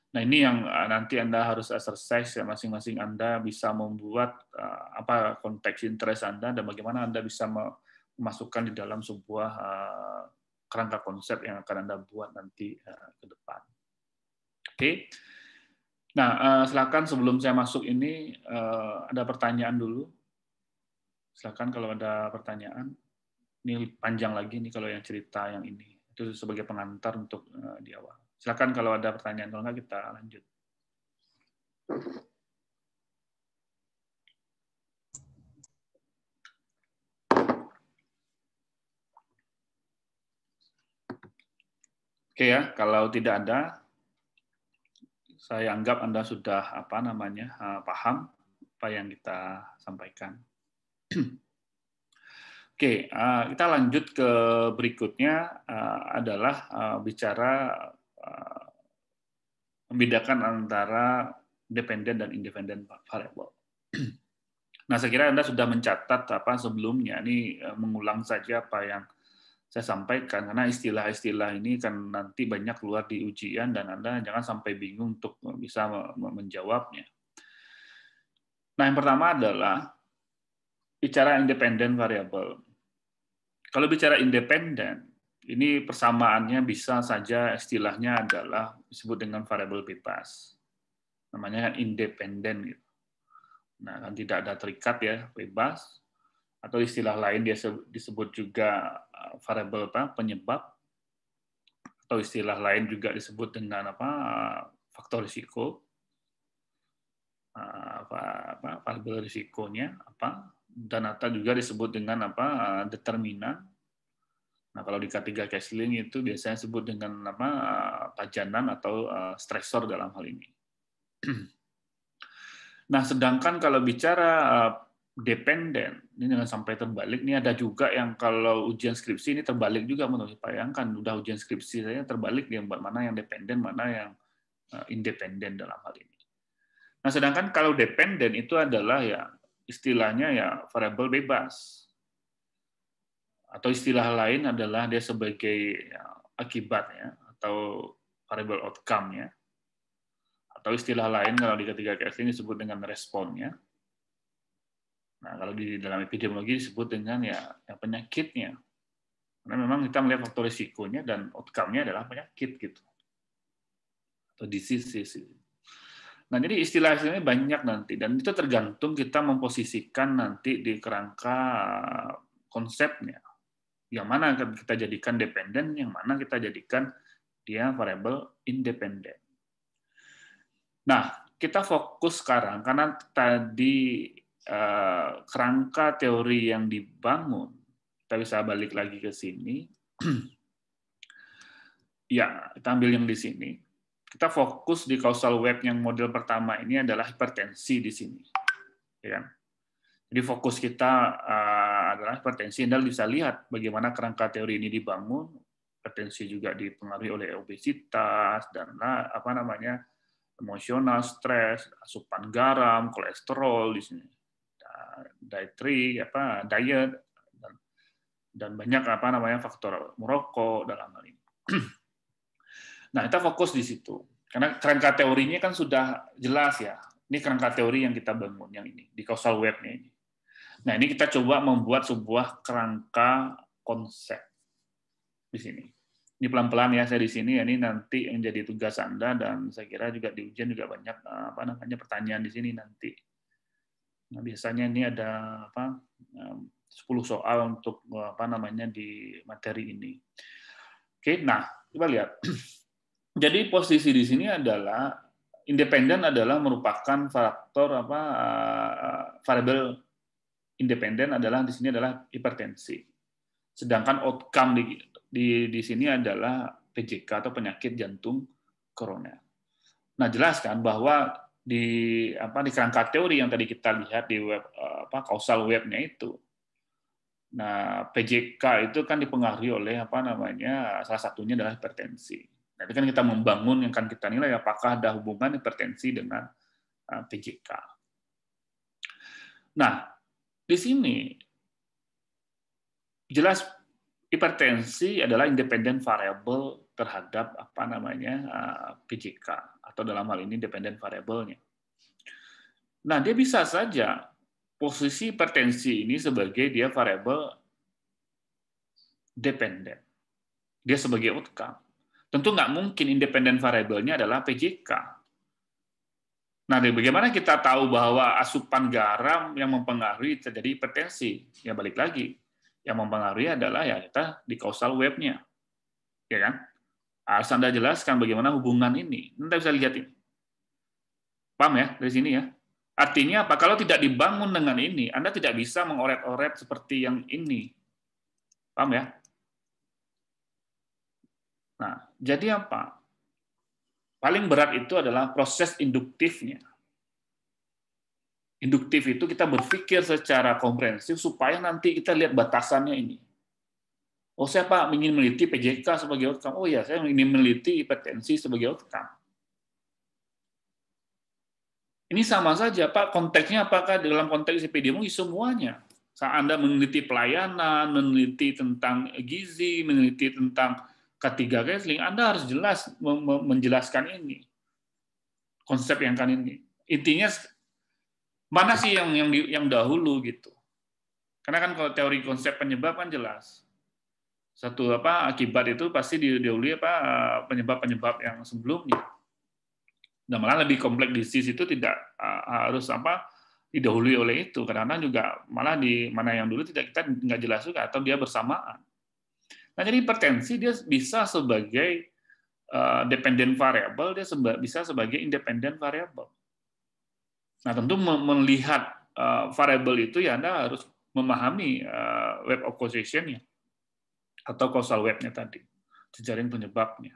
Nah, ini yang nanti Anda harus exercise ya, masing-masing Anda bisa membuat apa konteks interest Anda dan bagaimana Anda bisa memasukkan di dalam sebuah kerangka konsep yang akan Anda buat nanti ke depan. Oke. Nah, silakan sebelum saya masuk ini ada pertanyaan dulu. Silakan kalau ada pertanyaan. Ini panjang lagi nih kalau yang cerita yang ini. Itu sebagai pengantar untuk di awal. Silakan kalau ada pertanyaan, kalau nggak kita lanjut. Oke ya, kalau tidak ada, saya anggap Anda sudah paham apa yang kita sampaikan. Oke, kita lanjut ke berikutnya adalah bicara membedakan antara dependent dan independent variable. Nah, saya kira Anda sudah mencatat sebelumnya. Ini mengulang saja apa yang saya sampaikan, karena istilah-istilah ini kan nanti banyak keluar di ujian dan Anda jangan sampai bingung untuk bisa menjawabnya. Nah, yang pertama adalah bicara independent variable. Kalau bicara independen, ini persamaannya bisa saja istilahnya adalah disebut dengan variabel bebas. Namanya kan independen gitu. Nah, kan tidak ada terikat ya, bebas. Atau istilah lain dia disebut juga variabel penyebab. Atau istilah lain juga disebut dengan faktor risiko. Variabel risikonya apa? Dan atau juga disebut dengan determinan. Nah, kalau di K3 Kesling itu biasanya disebut dengan pajanan atau stresor dalam hal ini. Nah, sedangkan kalau bicara dependen, ini jangan sampai terbalik. Ini ada juga yang kalau ujian skripsi ini terbalik juga, menurut bayangkan udah ujian skripsi saya terbalik dia mana yang dependen, mana yang independen dalam hal ini. Nah, sedangkan kalau dependen itu adalah ya istilahnya ya variabel bebas. Atau istilah lain adalah dia sebagai akibatnya atau variable outcome-nya. Atau istilah lain kalau di K3 Kesling disebut dengan responnya. Nah, kalau di dalam epidemiologi disebut dengan ya penyakitnya. Karena memang kita melihat faktor risikonya dan outcome-nya adalah penyakit gitu. Atau disease. Nah, jadi istilah-istilahnya banyak nanti dan itu tergantung kita memposisikan nanti di kerangka konsepnya. Yang mana kita jadikan dependen, yang mana kita jadikan dia variabel independen. Nah, kita fokus sekarang karena tadi kerangka teori yang dibangun, kita bisa balik lagi ke sini. Ya, kita ambil yang di sini. Kita fokus di causal web yang model pertama ini adalah hipertensi di sini. Ya. Jadi fokus kita adalah hipertensi. Anda bisa lihat bagaimana kerangka teori ini dibangun. Hipertensi juga dipengaruhi oleh obesitas dan emosional, stres, asupan garam, kolesterol di sini, diet dan banyak faktor merokok dalam hal ini. Nah, kita fokus di situ. Karena kerangka teorinya kan sudah jelas ya. Ini kerangka teori yang kita bangun yang ini di causal web-nya ini. Nah, ini kita coba membuat sebuah kerangka konsep di sini. Ini pelan-pelan ya saya di sini. Ini nanti yang jadi tugas Anda dan saya kira juga di ujian juga banyak pertanyaan di sini nanti. Nah, biasanya ini ada 10 soal untuk di materi ini. Oke, nah coba lihat. Jadi posisi di sini adalah independen adalah merupakan faktor variabel independen adalah di sini adalah hipertensi. Sedangkan outcome di sini adalah PJK atau penyakit jantung koroner. Nah, jelaskan bahwa di kerangka teori yang tadi kita lihat di web causal web-nya itu. Nah, PJK itu kan dipengaruhi oleh salah satunya adalah hipertensi. Nanti kan kita membangun yang kan kita nilai apakah ada hubungan hipertensi dengan PJK. Nah, di sini jelas hipertensi adalah independent variable terhadap PJK atau dalam hal ini dependent variable-nya. Nah, dia bisa saja posisi hipertensi ini sebagai dia variable dependent. Dia sebagai outcome. Tentu nggak mungkin independent variable-nya adalah PJK. Nah, bagaimana kita tahu bahwa asupan garam yang mempengaruhi terjadi hipertensi? Ya balik lagi, yang mempengaruhi adalah ya kita di causal web-nya, ya kan? Harus Anda jelaskan bagaimana hubungan ini. Anda bisa lihat ini. Paham ya dari sini ya? Artinya apa? Kalau tidak dibangun dengan ini, Anda tidak bisa mengoret-oret seperti yang ini. Paham ya? Nah, jadi apa? Paling berat itu adalah proses induktifnya. Induktif itu kita berpikir secara komprehensif supaya nanti kita lihat batasannya ini. Oh, saya Pak ingin meneliti PJK sebagai outcome. Oh ya, saya ingin meneliti hipertensi sebagai outcome. Ini sama saja, Pak. Konteksnya apakah dalam konteks epidemiologi semuanya? Saat Anda meneliti pelayanan, meneliti tentang gizi, meneliti tentang K3 counseling, Anda harus jelas menjelaskan ini. Konsep yang kan ini. Intinya mana sih yang dahulu gitu? Karena kan kalau teori konsep penyebab kan jelas. Satu akibat itu pasti didahului penyebab-penyebab yang sebelumnya. Dan malah lebih kompleks disease itu tidak harus didahului oleh itu. Kadang-kadang juga malah di mana yang dulu kita nggak jelas juga atau dia bersamaan. Nah, jadi hipertensi dia bisa sebagai dependent variable, dia bisa sebagai independent variable. Nah, tentu melihat variable itu ya Anda harus memahami web of causation-nya atau causal web-nya tadi, jejaring penyebabnya.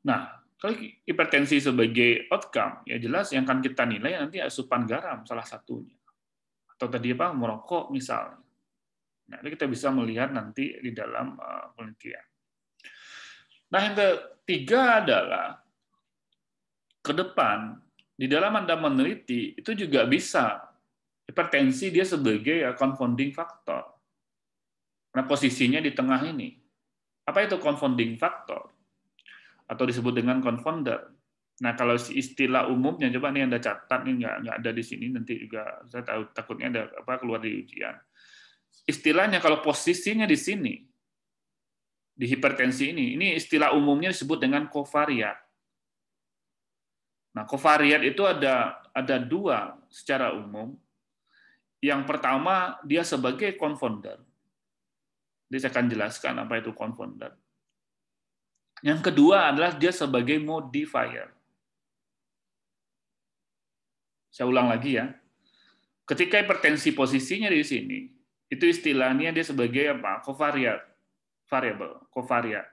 Nah, kalau hipertensi sebagai outcome, ya jelas yang akan kita nilai nanti asupan garam salah satunya. Atau tadi merokok misalnya. Nah, ini kita bisa melihat nanti di dalam penelitian. Nah, yang ketiga adalah ke depan di dalam Anda meneliti, itu juga bisa hipertensi dia sebagai confounding factor. Karena posisinya di tengah ini. Apa itu confounding factor? Atau disebut dengan confounder. Nah, kalau istilah umumnya, coba nih Anda catat, nih nggak ada di sini, nanti juga saya tahu takutnya ada keluar di ujian. Istilahnya kalau posisinya di sini, di hipertensi ini istilah umumnya disebut dengan kovariat. Nah, kovariat itu ada dua secara umum. Yang pertama, dia sebagai confounder. Jadi saya akan jelaskan apa itu confounder. Yang kedua adalah dia sebagai modifier. Saya ulang lagi ya. Ketika hipertensi posisinya di sini, itu istilahnya dia sebagai kovariat. Variable, kovariat.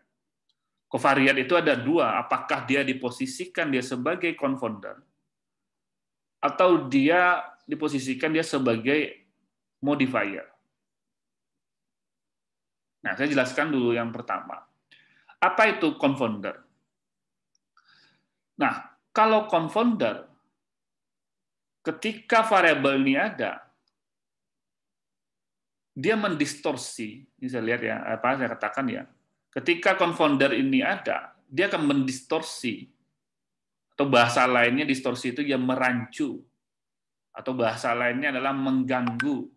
Kovariat itu ada dua, apakah dia diposisikan dia sebagai confounder atau dia diposisikan dia sebagai modifier. Nah, saya jelaskan dulu yang pertama. Apa itu confounder? Nah, kalau confounder, ketika variabel ini ada, dia mendistorsi. Ini saya lihat ya, saya katakan ya. Ketika confounder ini ada, dia akan mendistorsi. Atau bahasa lainnya distorsi itu dia merancu. Atau bahasa lainnya adalah mengganggu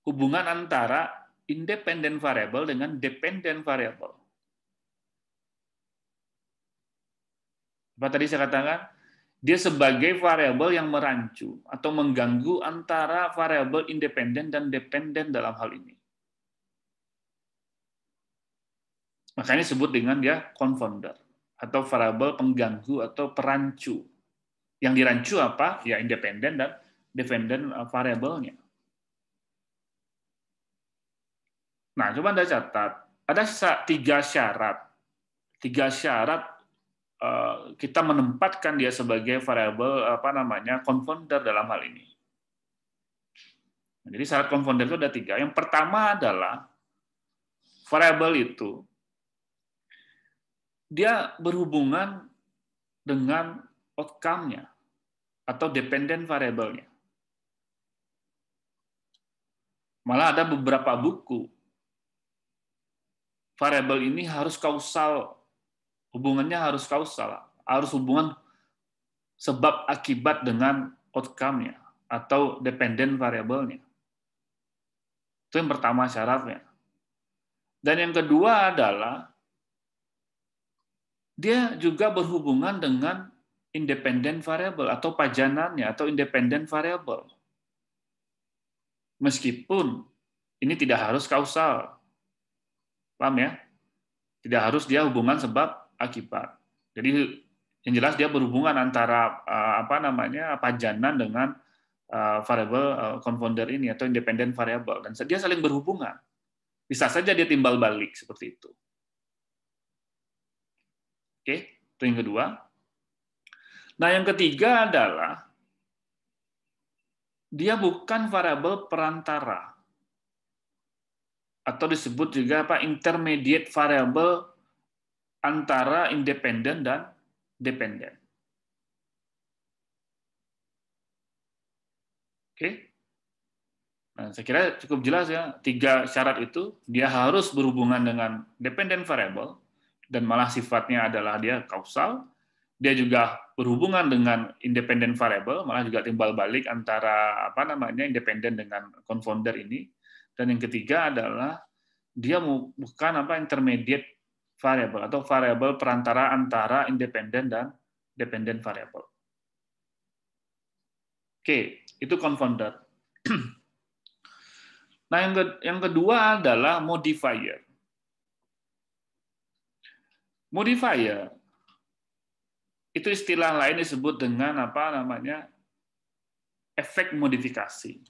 hubungan antara independent variable dengan dependent variable. Apa tadi saya katakan? Dia sebagai variabel yang merancu atau mengganggu antara variabel independen dan dependen dalam hal ini. Makanya disebut dengan dia confounder atau variabel pengganggu atau perancu. Yang dirancu apa? Ya independen dan dependen variabelnya. Nah, coba Anda catat, ada 3 syarat. 3 syarat kita menempatkan dia sebagai variabel confounder dalam hal ini. Jadi syarat confounder itu ada 3. Yang pertama adalah variabel itu dia berhubungan dengan outcome-nya atau dependent variable-nya. Malah ada beberapa buku, variabel ini harus kausal, hubungannya harus kausal, harus hubungan sebab akibat dengan outcome-nya atau dependent variabelnya. Itu yang pertama syaratnya. Dan yang kedua adalah dia juga berhubungan dengan independent variable atau pajanannya atau independent variable. Meskipun ini tidak harus kausal. Paham ya? Tidak harus dia hubungan sebab akibat. Jadi yang jelas dia berhubungan antara pajanan dengan variable confounder ini atau independent variable, dan dia saling berhubungan. Bisa saja dia timbal balik seperti itu. Oke, itu yang kedua. Nah, yang ketiga adalah dia bukan variabel perantara, atau disebut juga intermediate variable antara independen dan dependen. Oke. Nah, saya kira cukup jelas ya, 3 syarat itu dia harus berhubungan dengan dependent variable dan malah sifatnya adalah dia kausal. Dia juga berhubungan dengan independent variable, malah juga timbal balik antara independen dengan confounder ini. Dan yang ketiga adalah dia bukan intermediate variable atau variabel perantara antara independen dan dependent variable. Oke, itu confounder. Nah, yang kedua adalah modifier. Modifier itu istilah lain disebut dengan efek modifikasi.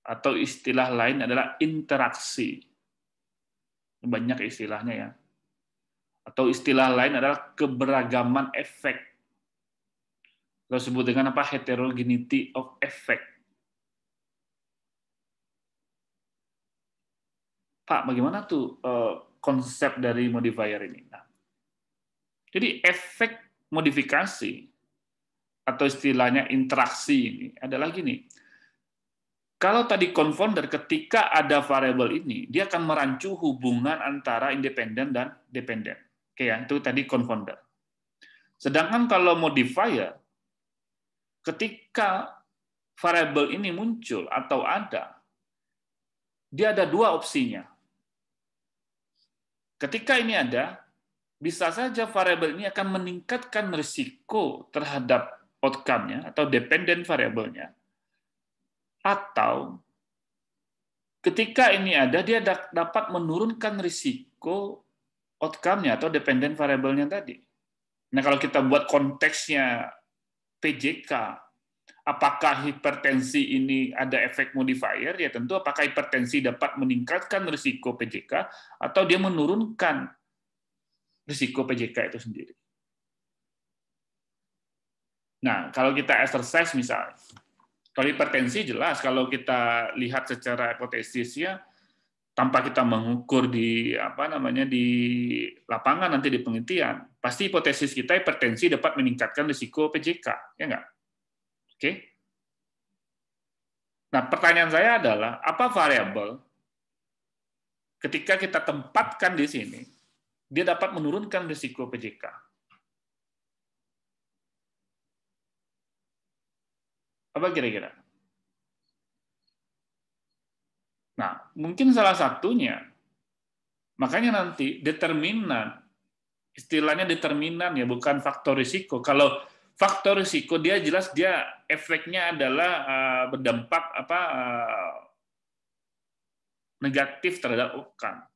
Atau istilah lain adalah interaksi. Banyak istilahnya ya. Atau istilah lain adalah keberagaman efek. Kita sebut dengan heterogeneity of effect. Pak, bagaimana tuh konsep dari modifier ini? Nah, jadi efek modifikasi atau istilahnya interaksi ini adalah gini. Kalau tadi confounder, ketika ada variabel ini, dia akan merancu hubungan antara independen dan dependen. Oke ya, itu tadi confounder. Sedangkan kalau modifier, ketika variabel ini muncul atau ada, dia ada 2 opsinya. Ketika ini ada, bisa saja variabel ini akan meningkatkan risiko terhadap outcome-nya atau dependent variabelnya. Atau ketika ini ada, dia dapat menurunkan risiko outcome-nya atau dependent variabelnya tadi. Nah, kalau kita buat konteksnya PJK, apakah hipertensi ini ada efek modifier? Ya tentu apakah hipertensi dapat meningkatkan risiko PJK atau dia menurunkan risiko PJK itu sendiri. Nah, kalau kita exercise misalnya, kalau hipertensi jelas kalau kita lihat secara hipotesisnya tanpa kita mengukur di di lapangan nanti di penelitian, pasti hipotesis kita hipertensi dapat meningkatkan risiko PJK, ya enggak? Oke. Nah, pertanyaan saya adalah apa variabel ketika kita tempatkan di sini dia dapat menurunkan risiko PJK? Apa kira-kira? Nah, mungkin salah satunya, makanya nanti determinan, istilahnya determinan ya, bukan faktor risiko. Kalau faktor risiko dia jelas dia efeknya adalah berdampak negatif terhadap outcome.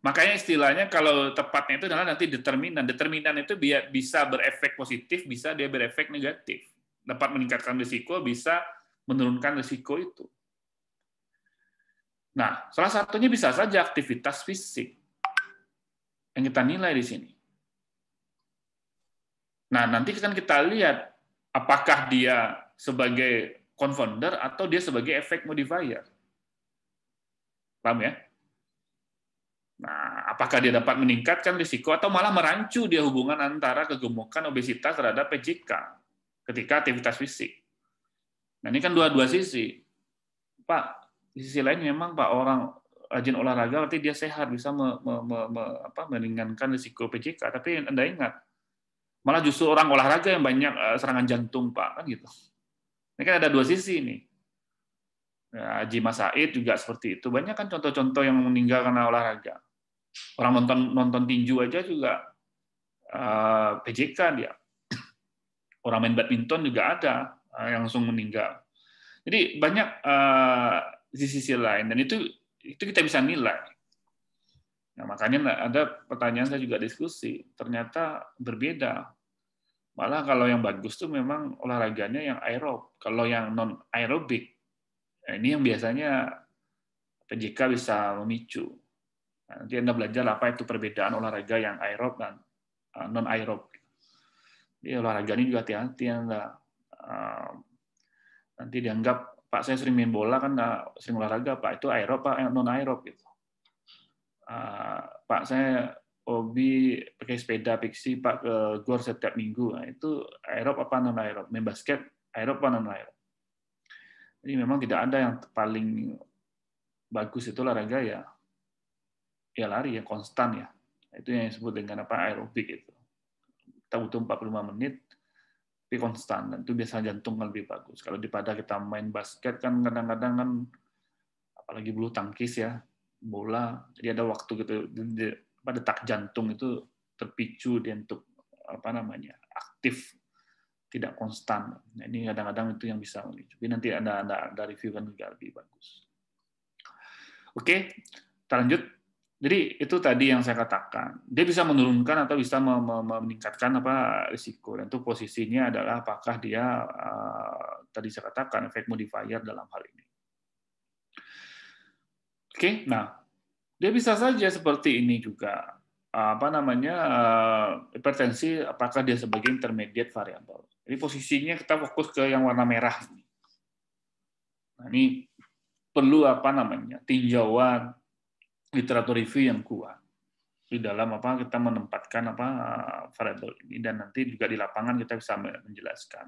Makanya istilahnya kalau tepatnya itu adalah nanti determinan. Determinan itu bisa berefek positif, bisa dia berefek negatif. Dapat meningkatkan risiko, bisa menurunkan risiko itu. Nah, salah satunya bisa saja aktivitas fisik yang kita nilai di sini. Nah, nanti kan kita lihat apakah dia sebagai confounder atau dia sebagai efek modifier. Paham ya? Nah, apakah dia dapat meningkatkan risiko atau malah merancu dia hubungan antara kegemukan obesitas terhadap PJK ketika aktivitas fisik. Nah, ini kan dua sisi. Pak, di sisi lain memang Pak orang rajin olahraga berarti dia sehat, bisa meringankan risiko PJK. Tapi Anda ingat, malah justru orang olahraga yang banyak serangan jantung, Pak, kan gitu. Ini kan ada dua sisi nih. Ya, Haji Mas Said juga seperti itu. Banyak kan contoh-contoh yang meninggal karena olahraga. Orang nonton tinju aja juga PJK dia. Orang main badminton juga ada yang langsung meninggal. Jadi banyak di sisi lain, dan itu kita bisa nilai. Nah, makanya ada pertanyaan, saya juga diskusi, ternyata berbeda. Malah kalau yang bagus tuh memang olahraganya yang aerob. Kalau yang non aerobik, ini yang biasanya PJK bisa memicu. Nah, nanti Anda belajar apa itu perbedaan olahraga yang aerob dan non aerob. Jadi olahraga ini juga hati-hati Anda. Nanti dianggap, Pak saya sering main bola kan sering olahraga, Pak itu aerob Pak non aerob gitu. Pak saya hobi pakai sepeda fiksi Pak ke gor setiap minggu. Nah, itu aerob apa non aerob? Main basket aerob apa non aerob? Jadi memang tidak ada yang paling bagus itu olahraga ya lari ya konstan ya. Itu yang disebut dengan apa aerobik itu. Kita butuh 45 menit tapi konstan, dan itu biasa jantung lebih bagus. Kalau daripada kita main basket kan kadang-kadang kan apalagi bulu tangkis ya, bola, jadi ada waktu gitu detak jantung itu terpicu dia untuk aktif, tidak konstan. Nah, ini kadang-kadang itu yang bisa memicu. Tapi nanti ada review kan juga lebih bagus. Oke, kita lanjut. Jadi itu tadi yang saya katakan. Dia bisa menurunkan atau bisa meningkatkan risiko. Dan itu posisinya adalah apakah dia tadi saya katakan efek modifier dalam hal ini. Oke, nah dia bisa saja seperti ini juga. Hipertensi apakah dia sebagai intermediate variable. Jadi posisinya kita fokus ke yang warna merah ini. Nah, ini perlu tinjauan literatur review yang kuat di dalam kita menempatkan variabel ini, dan nanti juga di lapangan kita bisa menjelaskan.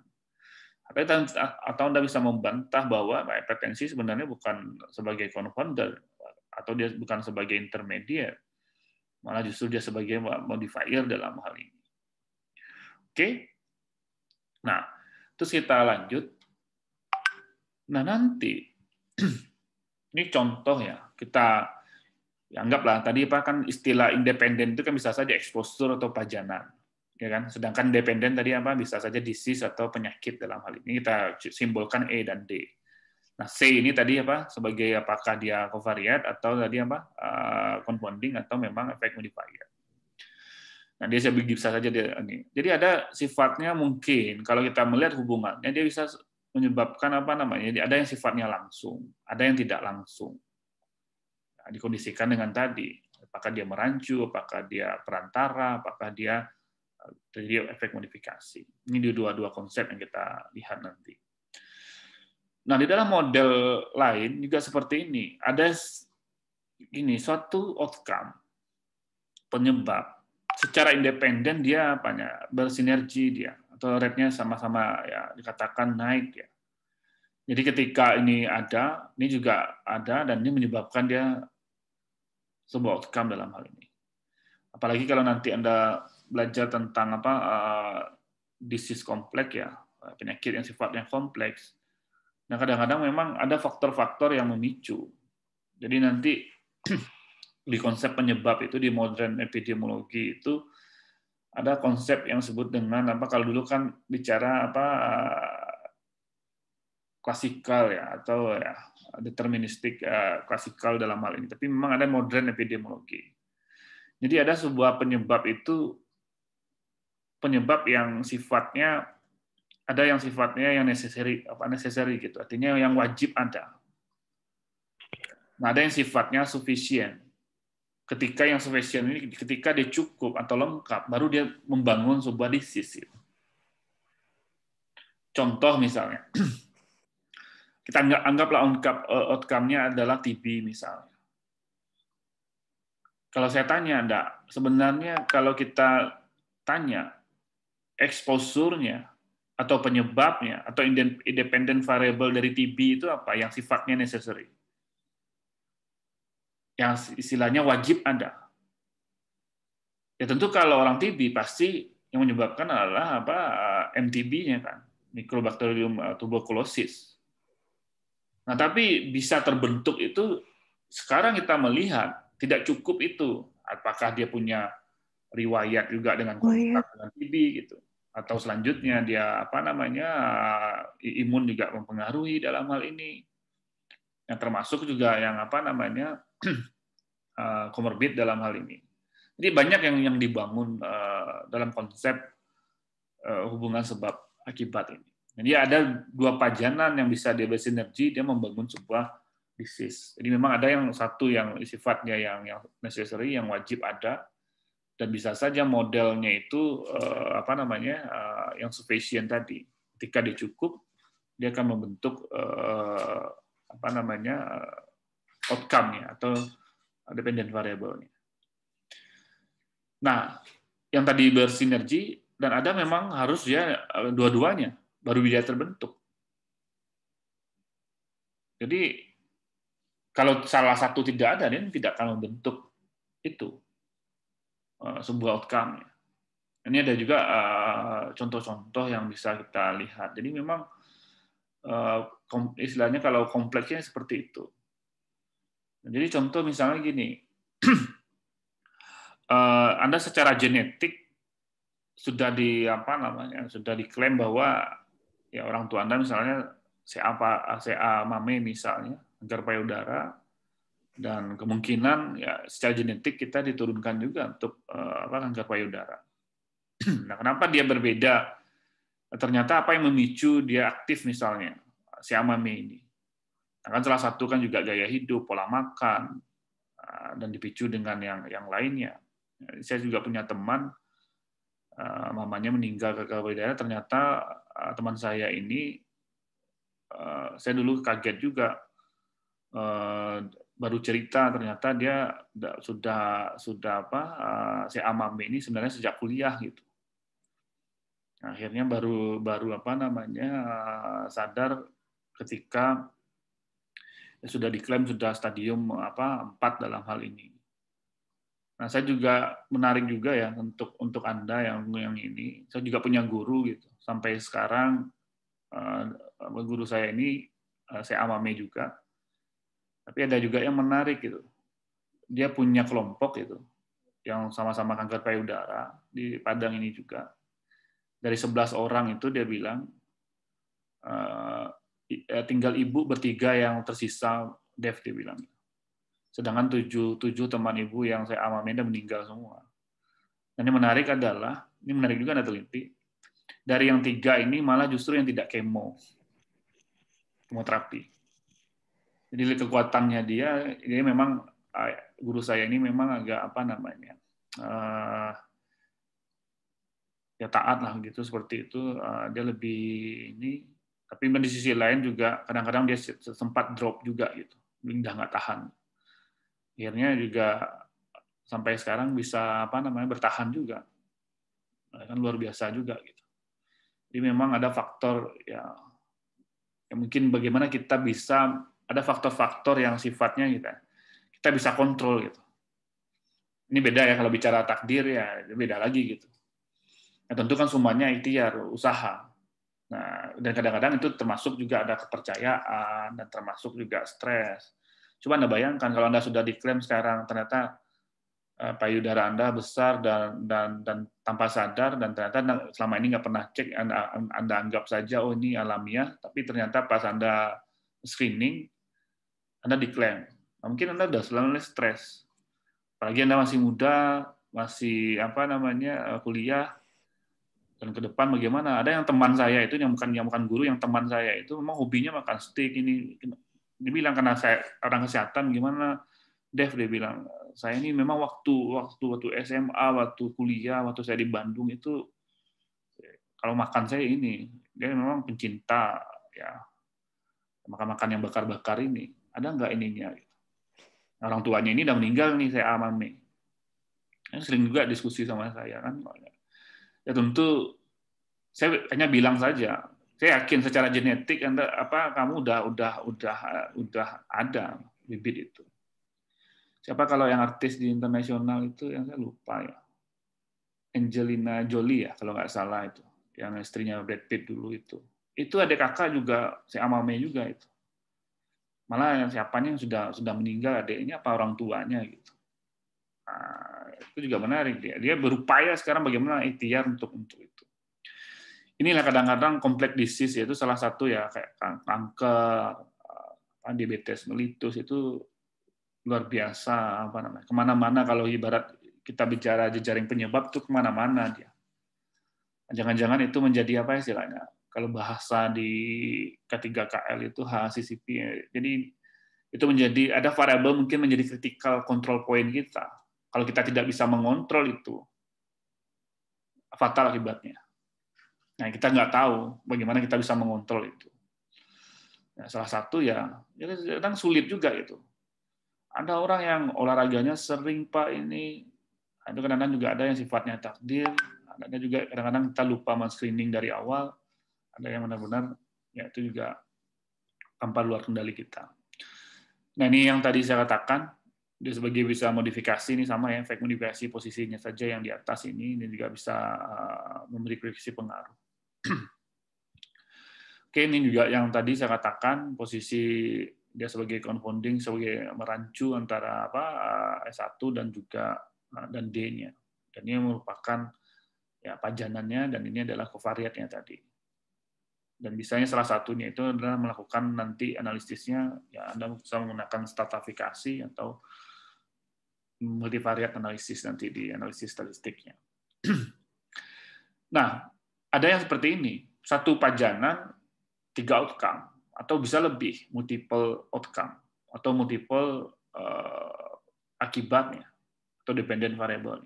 Atau Anda bisa membantah bahwa hipertensi sebenarnya bukan sebagai confounder atau dia bukan sebagai intermediate, malah justru dia sebagai modifier dalam hal ini. Oke? Nah, terus kita lanjut. Nah, nanti ini contoh ya, kita anggaplah tadi kan istilah independen itu kan bisa saja exposure atau pajanan, ya kan? Sedangkan dependen tadi bisa saja disease atau penyakit dalam hal ini kita simbolkan E dan D. Nah, C ini tadi sebagai apakah dia covariate atau tadi confounding atau memang efek modifier. Nah, dia bisa saja dia ini. Jadi ada sifatnya mungkin kalau kita melihat hubungannya dia bisa menyebabkan ada yang sifatnya langsung, ada yang tidak langsung. Dikondisikan dengan tadi, apakah dia merancu, apakah dia perantara, apakah dia terjadi efek modifikasi. Ini dua konsep yang kita lihat nanti. Nah, di dalam model lain juga seperti ini. Ada suatu outcome, penyebab, secara independen dia bersinergi dia, atau rate-nya sama-sama ya dikatakan naik ya. Jadi ketika ini ada, ini juga ada, dan ini menyebabkan dia sebuah outcome dalam hal ini. Apalagi kalau nanti Anda belajar tentang disease kompleks ya, penyakit yang sifatnya kompleks. Nah, kadang-kadang memang ada faktor-faktor yang memicu. Jadi nanti di konsep penyebab itu di modern epidemiologi itu ada konsep yang disebut dengan kalau dulu kan bicara klasikal ya atau ya deterministik klasikal dalam hal ini, tapi memang ada modern epidemiologi. Jadi ada sebuah penyebab itu penyebab yang sifatnya ada yang sifatnya yang necessary gitu, artinya yang wajib ada. Nah, ada yang sifatnya sufficient. Ketika yang sufficient ini ketika dia cukup atau lengkap baru dia membangun sebuah disease. Contoh misalnya kita anggaplah outcome-nya adalah TB misalnya. Kalau saya tanya, sebenarnya kalau kita tanya exposure-nya atau penyebabnya atau independent variable dari TB itu apa yang sifatnya necessary, yang istilahnya wajib ada. Ya tentu kalau orang TB pasti yang menyebabkan adalah apa, MTB-nya kan, Mycobacterium tuberculosis. Nah, tapi bisa terbentuk itu sekarang kita melihat tidak cukup itu. Apakah dia punya riwayat juga dengan kontak dengan TB gitu, atau selanjutnya dia apa namanya imun juga mempengaruhi dalam hal ini. Yang termasuk juga yang apa namanya komorbid dalam hal ini. Jadi banyak yang dibangun dalam konsep hubungan sebab akibat ini. Jadi ada dua pajanan yang bisa dia bersinergi, dia membangun sebuah disease. Jadi memang ada yang satu yang sifatnya yang necessary, yang wajib ada, dan bisa saja modelnya itu apa namanya yang sufficient tadi. Ketika dia cukup, dia akan membentuk apa namanya outcome-nya atau dependent variable-nya. Nah, yang tadi bersinergi dan ada memang harus ya dua-duanya baru dia terbentuk. Jadi kalau salah satu tidak ada, dia tidak akan membentuk itu sebuah outcome. Ini ada juga contoh-contoh yang bisa kita lihat. Jadi memang istilahnya kalau kompleksnya seperti itu. Jadi contoh misalnya gini, Anda secara genetik sudah sudah diklaim bahwa ya orang tua Anda misalnya CA mame misalnya, kanker payudara, dan kemungkinan ya secara genetik kita diturunkan juga untuk kanker payudara. Nah, kenapa dia berbeda? Ternyata apa yang memicu dia aktif misalnya CA mame ini? Nah, kan salah satu kan juga gaya hidup, pola makan, dan dipicu dengan yang lainnya. Saya juga punya teman, mamanya meninggal kanker payudara, ternyata teman saya ini, saya dulu kaget juga, baru cerita ternyata dia sudah CA mame ini sebenarnya sejak kuliah gitu. Akhirnya baru apa namanya sadar ketika sudah diklaim sudah stadium 4 dalam hal ini. Nah, saya juga menarik juga ya untuk Anda yang ini. Saya juga punya guru gitu. Sampai sekarang guru saya ini CA mame juga. Tapi ada juga yang menarik gitu. Dia punya kelompok gitu yang sama-sama kanker payudara di Padang ini juga. Dari 11 orang itu dia bilang tinggal ibu bertiga yang tersisa, Dev dia bilang. Sedangkan 7 teman ibu yang saya amami meninggal semua. Dan yang menarik adalah, ini menarik juga Anda teliti, dari yang 3 ini malah justru yang tidak kemoterapi. Jadi kekuatannya dia memang guru saya ini memang agak apa namanya ya taat lah gitu seperti itu. Dia lebih ini, tapi di sisi lain juga kadang-kadang dia sempat drop juga gitu, udah nggak tahan. Akhirnya juga sampai sekarang bisa bertahan juga, kan luar biasa juga gitu. Jadi memang ada faktor ya mungkin bagaimana kita bisa ada faktor-faktor yang sifatnya kita bisa kontrol gitu. Ini beda ya kalau bicara takdir ya beda lagi gitu. Nah, tentu kan semuanya ikhtiar, usaha. Nah, dan kadang-kadang itu termasuk juga ada kepercayaan dan termasuk juga stres. Coba Anda bayangkan kalau Anda sudah diklaim sekarang ternyata payudara Anda besar dan tanpa sadar, dan ternyata selama ini nggak pernah cek, Anda anggap saja oh ini alamiah, tapi ternyata pas Anda screening Anda diklaim. Nah, mungkin Anda sudah selalu stres. Apalagi Anda masih muda, masih kuliah, dan ke depan bagaimana? Ada yang teman saya itu yang bukan guru, yang teman saya itu memang hobinya makan steak ini. Dibilang karena saya orang kesehatan gimana, Dev dia bilang, saya ini memang waktu SMA, waktu kuliah, waktu saya di Bandung itu kalau makan saya ini, dia memang pencinta ya makan-makan yang bakar-bakar ini. Ada nggak ininya? Orang tuanya ini udah meninggal nih, saya amame. Sering juga diskusi sama saya kan. Ya tentu Saya hanya bilang saja, saya yakin secara genetik kamu udah ada bibit itu. Siapa kalau yang artis di internasional itu yang saya lupa ya, Angelina Jolie ya kalau nggak salah itu, yang istrinya Brad Pitt dulu itu. Itu adik kakak juga, si Amame juga itu. Malah yang siapanya yang sudah meninggal adiknya apa orang tuanya gitu. Nah, itu juga menarik dia berupaya sekarang bagaimana ikhtiar untuk itu. Inilah kadang-kadang kompleks disease, yaitu salah satu ya kayak kanker, diabetes mellitus itu luar biasa kemana-mana. Kalau ibarat kita bicara jejaring penyebab itu kemana-mana dia. Jangan-jangan itu menjadi apa istilahnya? Kalau bahasa di K3KL itu HACCP. Jadi itu menjadi ada variabel mungkin menjadi critical control point kita. Kalau kita tidak bisa mengontrol itu, fatal akibatnya. Nah, kita nggak tahu bagaimana kita bisa mengontrol itu. Nah, salah satu ya kadang sulit juga itu. Ada orang yang olahraganya sering Pak ini, itu kadang-kadang juga ada yang sifatnya takdir, ada juga kadang-kadang kita lupa men-screening dari awal, ada yang benar-benar ya itu juga tanpa luar kendali kita. Nah, ini yang tadi saya katakan, dia sebagai bisa modifikasi ini sama ya, efek modifikasi posisinya saja yang di atas ini juga bisa memberi koreksi pengaruh. Oke, ini juga yang tadi saya katakan posisi dia sebagai confounding, sebagai merancu antara S1 dan juga dan D-nya. Dan ini merupakan ya pajanannya dan ini adalah covariatnya tadi. Dan misalnya salah satunya itu adalah melakukan nanti analisisnya, ya Anda bisa menggunakan stratifikasi atau multivariat analisis nanti di analisis statistiknya. Nah, ada yang seperti ini, satu pajanan 3 outcome, atau bisa lebih, multiple outcome, atau multiple akibatnya, atau dependent variable.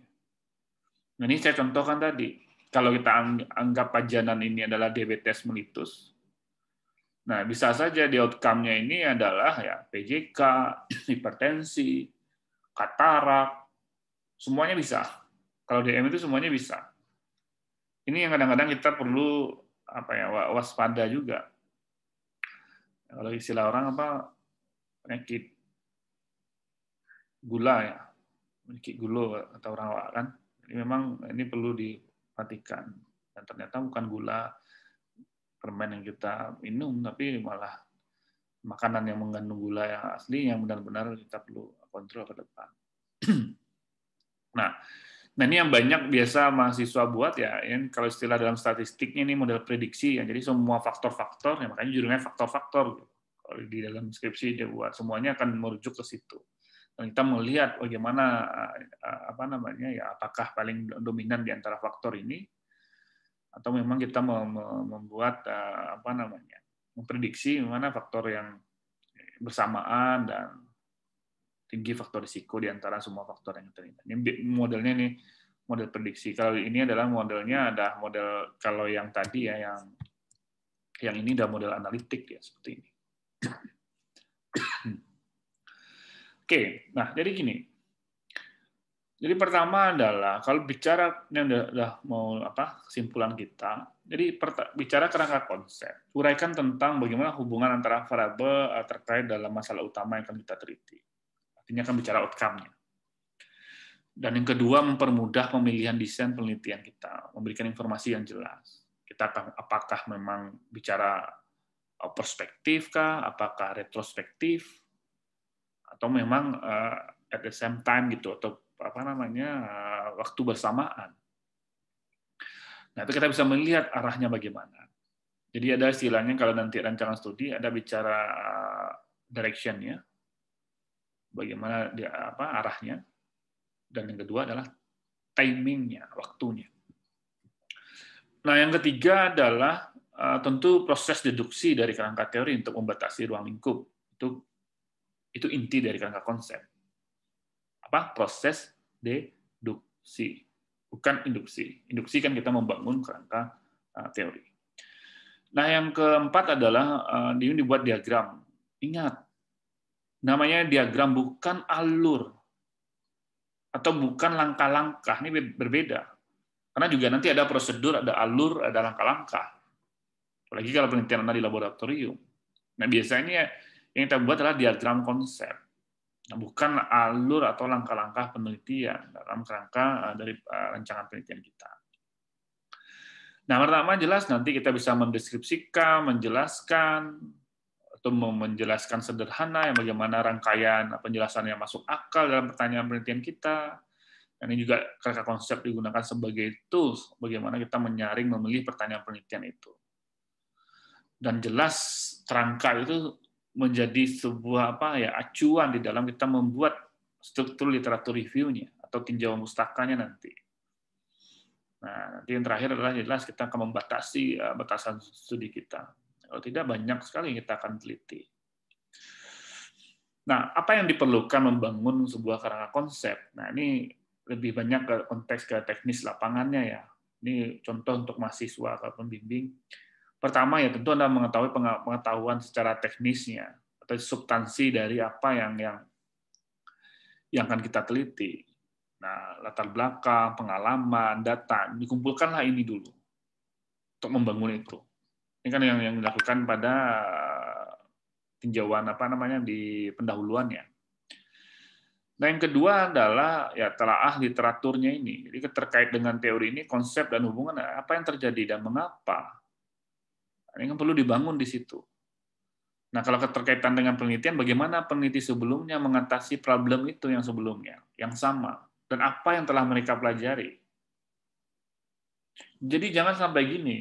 Nah, ini saya contohkan tadi. Kalau kita anggap pajanan ini adalah diabetes mellitus, nah bisa saja di outcome-nya ini adalah ya PJK, hipertensi, katarak, semuanya bisa. Kalau DM itu semuanya bisa. Ini yang kadang-kadang kita perlu waspada juga. Kalau istilah orang penyakit gula ya, penyakit gula atau orang awak kan. Ini memang ini perlu diperhatikan. Dan ternyata bukan gula permen yang kita minum, tapi malah makanan yang mengandung gula yang asli yang benar-benar kita perlu kontrol ke depan. Nah, ini yang banyak biasa mahasiswa buat ya, kalau istilah dalam statistiknya ini model prediksi ya. Jadi semua faktor-faktor, ya makanya judulnya faktor-faktor. Kalau di dalam skripsi dia buat semuanya akan merujuk ke situ. Dan kita melihat bagaimana apakah paling dominan di antara faktor ini atau memang kita membuat memprediksi mana faktor yang bersamaan dan tinggi faktor risiko di antara semua faktor yang terlibat. Ini modelnya nih, model prediksi. Kalau ini adalah modelnya ada model, kalau yang tadi ya yang ini adalah model analitik ya seperti ini. Oke, nah jadi gini. Jadi pertama adalah kalau bicara ini udah mau kesimpulan kita. Jadi bicara kerangka konsep, uraikan tentang bagaimana hubungan antara variabel terkait dalam masalah utama yang akan kita teliti. Artinya akan bicara outcome-nya. Dan yang kedua, mempermudah pemilihan desain penelitian kita, memberikan informasi yang jelas. Kita apakah memang bicara perspektif kah, apakah retrospektif, atau memang at the same time gitu, atau waktu bersamaan. Nah, itu kita bisa melihat arahnya bagaimana. Jadi ada istilahnya kalau nanti rancangan studi ada bicara direction-nya, bagaimana dia arahnya, dan yang kedua adalah timing-nya, waktunya. Nah, yang ketiga adalah tentu proses deduksi dari kerangka teori untuk membatasi ruang lingkup. Itu inti dari kerangka konsep. Proses deduksi, bukan induksi. Induksi kan kita membangun kerangka teori. Nah, yang keempat adalah ini dibuat diagram. Ingat, namanya diagram bukan alur atau bukan langkah-langkah, ini berbeda. Karena juga nanti ada prosedur, ada alur, ada langkah-langkah. Apalagi kalau penelitian Anda di laboratorium. Nah, biasanya yang kita buat adalah diagram konsep. Nah, bukan alur atau langkah-langkah penelitian dalam kerangka dari rancangan penelitian kita. Nah, pertama jelas nanti kita bisa mendeskripsikan, menjelaskan, atau menjelaskan sederhana yang bagaimana rangkaian penjelasan yang masuk akal dalam pertanyaan penelitian kita. Dan ini juga kerangka konsep digunakan sebagai tools bagaimana kita menyaring, memilih pertanyaan penelitian itu. Dan jelas kerangka itu menjadi sebuah acuan di dalam kita membuat struktur literatur review-nya atau tinjauan pustakanya nanti. Nah, nanti yang terakhir adalah jelas kita akan membatasi batasan studi kita. Kalau tidak, banyak sekali yang kita akan teliti. Nah, apa yang diperlukan membangun sebuah kerangka konsep? Nah, ini lebih banyak ke konteks ke teknis lapangannya ya. Ini contoh untuk mahasiswa atau pembimbing. Pertama ya tentu Anda mengetahui pengetahuan secara teknisnya atau substansi dari apa yang akan kita teliti. Nah, latar belakang, pengalaman, data, dikumpulkanlah ini dulu untuk membangun itu. Ini kan yang dilakukan pada tinjauan di pendahuluannya. Nah, yang kedua adalah ya telaah literaturnya ini. Jadi terkait dengan teori ini, konsep dan hubungan apa yang terjadi dan mengapa. Ini kan perlu dibangun di situ. Nah, kalau keterkaitan dengan penelitian, bagaimana peneliti sebelumnya mengatasi problem itu yang sebelumnya, yang sama, dan apa yang telah mereka pelajari. Jadi jangan sampai gini,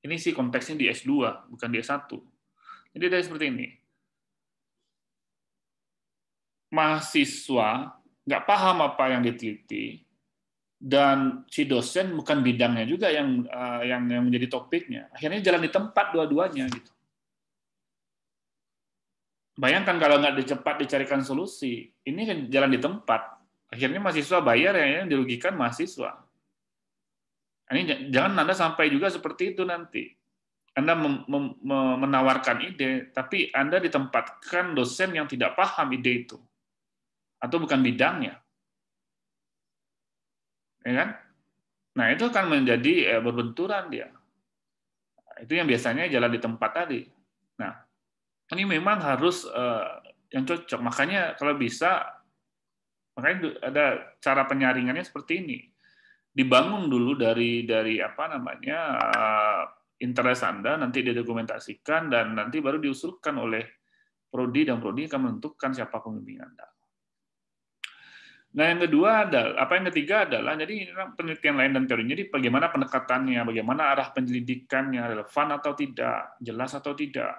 ini sih konteksnya di S2, bukan di S1. Jadi ada seperti ini. Mahasiswa nggak paham apa yang diteliti, dan si dosen bukan bidangnya juga yang menjadi topiknya. Akhirnya jalan di tempat dua-duanya gitu. Bayangkan kalau nggak cepat dicarikan solusi, ini kan jalan di tempat. Akhirnya mahasiswa bayar yang dirugikan mahasiswa. Ini jangan Anda sampai juga seperti itu nanti. Anda menawarkan ide, tapi Anda ditempatkan dosen yang tidak paham ide itu. Atau bukan bidangnya. Ya kan? Nah, itu akan menjadi berbenturan dia. Itu yang biasanya jalan di tempat tadi. Nah, ini memang harus yang cocok. Makanya kalau bisa, makanya ada cara penyaringannya seperti ini. Dibangun dulu dari interest Anda, nanti didokumentasikan, dan nanti baru diusulkan oleh prodi, dan prodi akan menentukan siapa pembimbing Anda. Nah, yang ketiga adalah jadi penelitian lain dan teorinya, jadi bagaimana pendekatannya, bagaimana arah penyelidikannya, relevan atau tidak, jelas atau tidak.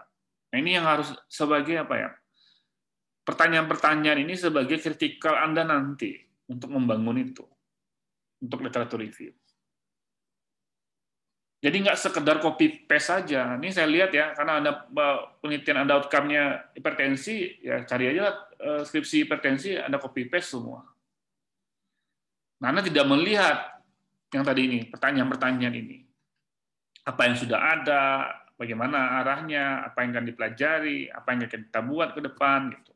Nah, ini yang harus sebagai pertanyaan-pertanyaan ini sebagai kritikal Anda nanti untuk membangun itu, untuk literatur review. Jadi nggak sekedar copy paste saja. Ini saya lihat ya, karena Anda penelitian Anda outcome-nya hipertensi, ya cari aja skripsi hipertensi, Anda copy paste semua. Nah, Anda tidak melihat yang tadi ini, pertanyaan-pertanyaan ini. Apa yang sudah ada, bagaimana arahnya, apa yang akan dipelajari, apa yang akan kita buat ke depan. Gitu.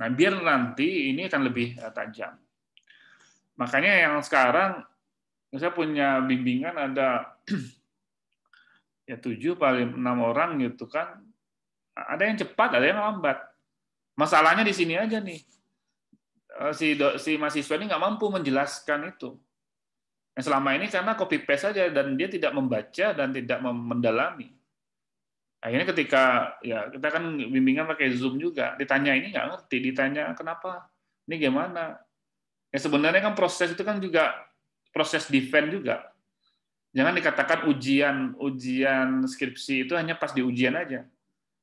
Nah, biar nanti ini akan lebih tajam. Makanya yang sekarang, saya punya bimbingan ada 7 paling 6 orang gitu kan. Ada yang cepat, ada yang lambat. Masalahnya di sini aja nih. Si mahasiswa ini nggak mampu menjelaskan itu. Nah, selama ini karena copy paste saja dan dia tidak membaca dan tidak mendalami. Akhirnya ketika kita kan bimbingan pakai Zoom juga, ditanya ini nggak ngerti, ditanya kenapa, ini gimana? Ya sebenarnya kan proses itu kan juga proses defend juga. Jangan dikatakan ujian skripsi itu hanya pas di ujian aja.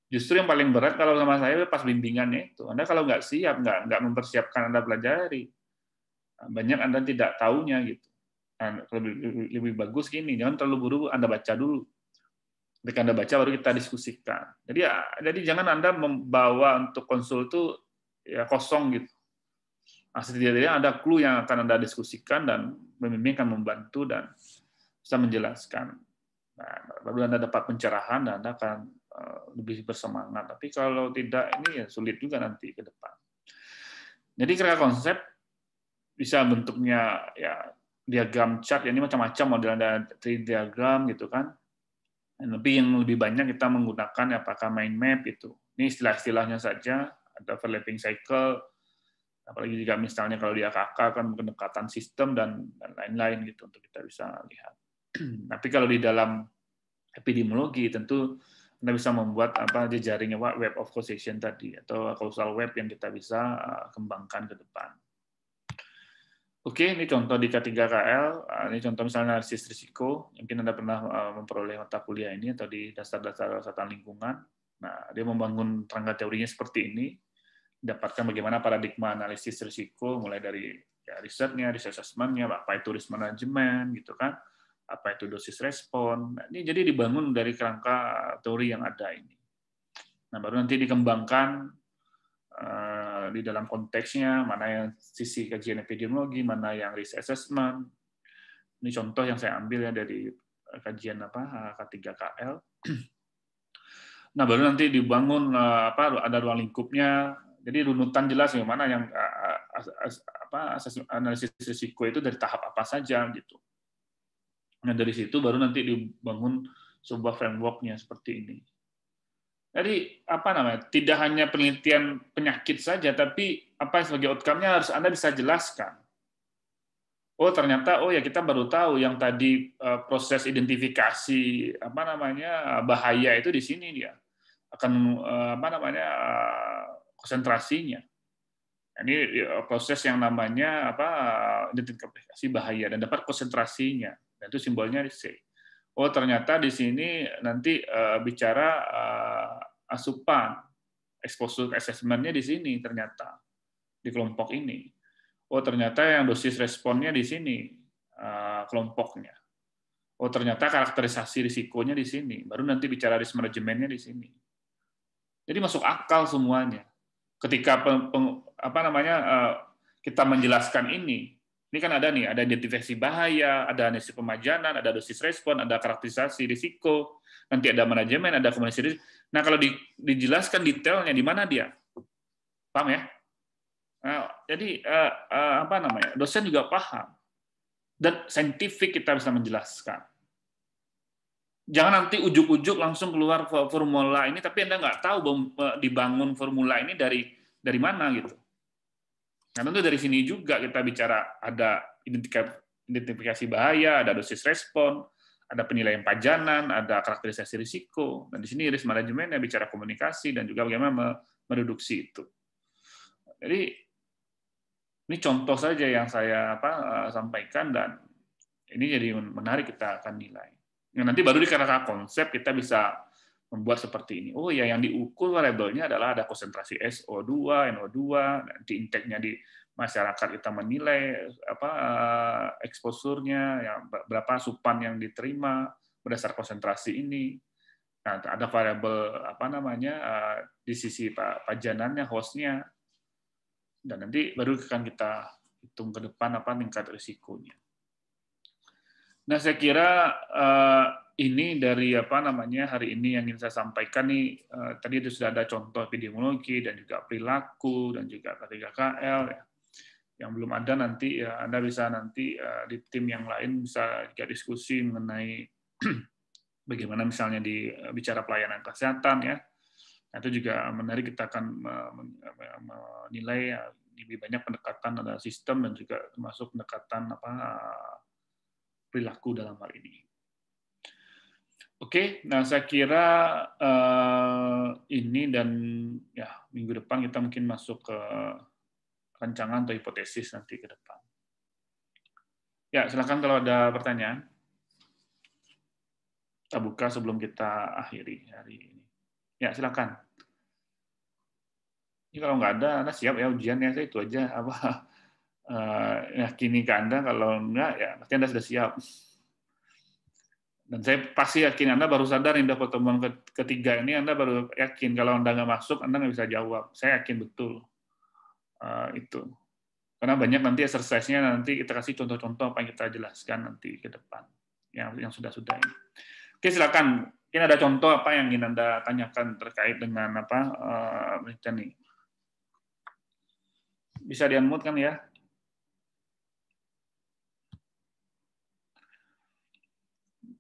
Justru yang paling berat kalau sama saya pas bimbingannya itu. Anda kalau nggak siap, nggak mempersiapkan Anda pelajari, banyak Anda tidak tahunya gitu. Nah, lebih bagus gini, jangan terlalu buru Anda baca dulu. Ketika Anda baca baru kita diskusikan. Jadi jangan Anda membawa untuk konsul itu kosong gitu. Setidaknya ada clue yang akan Anda diskusikan dan pembimbing akan membantu dan bisa menjelaskan. Nah, baru Anda dapat pencerahan dan Anda akan lebih bersemangat. Tapi kalau tidak, ini sulit juga nanti ke depan. Jadi kerangka konsep bisa bentuknya ya diagram chart, ya ini macam-macam model, ada 3D diagram gitu kan. Tapi yang lebih banyak kita menggunakan apakah mind map itu. Ini istilah-istilahnya saja, ada overlapping cycle, apalagi jika misalnya kalau di AKK kan pendekatan sistem dan lain-lain gitu untuk kita bisa lihat. Tapi kalau di dalam epidemiologi tentu Anda bisa membuat jejaring web of causation tadi atau causal web yang kita bisa kembangkan ke depan. Oke, ini contoh di K3KL. Ini contoh misalnya analisis risiko. Mungkin Anda pernah memperoleh mata kuliah ini atau di dasar-dasar kesehatan lingkungan. Nah, dia membangun kerangka teorinya seperti ini. Dapatkan bagaimana paradigma analisis risiko, mulai dari ya, risetnya, risk assessment-nya, apa itu risk management, gitu kan, apa itu dosis respon. Nah, ini jadi dibangun dari kerangka teori yang ada ini. Nah, baru nanti dikembangkan di dalam konteksnya, mana yang sisi kajian epidemiologi, mana yang risk assessment. Ini contoh yang saya ambil ya dari kajian K3KL. Nah, baru nanti dibangun ada ruang lingkupnya. Jadi runutan jelas ya mana yang analisis risiko itu dari tahap apa saja gitu. Nah, dari situ baru nanti dibangun sebuah framework-nya seperti ini. Jadi tidak hanya penelitian penyakit saja, tapi apa sebagai outcome-nya harus Anda bisa jelaskan. Oh ternyata ya kita baru tahu yang tadi proses identifikasi bahaya itu di sini dia akan konsentrasinya. Ini proses yang namanya identifikasi bahaya dan dapat konsentrasinya. Dan itu simbolnya C. Oh ternyata di sini nanti bicara asupan, exposure assessment-nya di sini ternyata di kelompok ini. Oh ternyata yang dosis responnya di sini kelompoknya. Oh ternyata karakterisasi risikonya di sini. Baru nanti bicara risk management-nya di sini. Jadi masuk akal semuanya. Ketika kita menjelaskan ini kan ada identifikasi bahaya, ada analisis pemajanan, ada dosis respon, ada karakterisasi risiko, nanti ada manajemen, ada komunikasi risiko. Nah, kalau dijelaskan detailnya di mana dia? Paham ya? Nah, jadi dosen juga paham. Dan saintifik kita bisa menjelaskan. Jangan nanti ujuk-ujuk langsung keluar formula ini, tapi Anda nggak tahu dibangun formula ini dari mana gitu. Nah, tentu dari sini juga kita bicara ada identifikasi bahaya, ada dosis respon, ada penilaian pajanan, ada karakterisasi risiko. Dan di sini risk management yang bicara komunikasi dan juga bagaimana mereduksi itu. Jadi ini contoh saja yang saya sampaikan dan ini jadi menarik kita akan nilai. Nanti baru di kerangka konsep kita bisa membuat seperti ini. Oh ya, yang diukur variabelnya adalah ada konsentrasi SO2, NO2, nanti intake-nya di masyarakat kita menilai exposure-nya, ya, berapa asupan yang diterima berdasar konsentrasi ini. Nah, ada variabel di sisi pajanannya, host-nya, dan nanti baru akan kita hitung ke depan tingkat risikonya. Nah, saya kira ini dari hari ini yang ingin saya sampaikan nih. Tadi itu sudah ada contoh epidemiologi dan juga perilaku dan juga K3KL ya. Yang belum ada nanti ya Anda bisa nanti di tim yang lain bisa juga diskusi mengenai bagaimana misalnya di bicara pelayanan kesehatan ya. Nah, itu juga menarik, kita akan menilai lebih banyak pendekatan ada sistem dan juga termasuk pendekatan perilaku dalam hal ini. Oke, nah saya kira ini dan ya minggu depan kita mungkin masuk ke rancangan atau hipotesis nanti ke depan. Ya, silakan kalau ada pertanyaan. Kita buka sebelum kita akhiri hari ini. Ya, silakan. Ini kalau nggak ada, Anda siap ya ujiannya, saya itu aja yakini ke Anda, kalau enggak ya pasti Anda sudah siap. Dan saya pasti yakin Anda baru sadar indah pertemuan ketiga ini, Anda baru yakin kalau Anda nggak masuk, Anda nggak bisa jawab. Saya yakin betul itu. Karena banyak nanti exercise-nya, nanti kita kasih contoh-contoh apa yang kita jelaskan nanti ke depan. Yang sudah-sudah ini. Oke, silakan. Mungkin ada contoh apa yang ingin Anda tanyakan terkait dengan penelitian ini. Bisa di-unmute kan ya?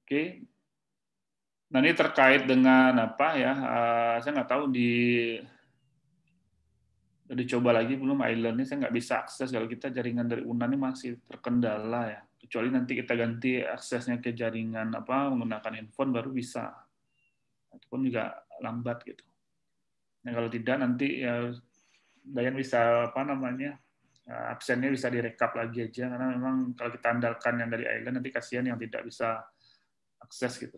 Oke. Nah ini terkait dengan apa ya? Saya nggak tahu dicoba lagi belum island ini, saya nggak bisa akses kalau kita jaringan dari UNAN ini masih terkendala ya. Kecuali nanti kita ganti aksesnya ke jaringan apa menggunakan handphone baru bisa. Itu pun juga lambat gitu. Nah kalau tidak nanti ya Dayan bisa apa namanya absennya bisa direkap lagi aja karena memang kalau kita andalkan yang dari island nanti kasihan yang tidak bisa akses gitu.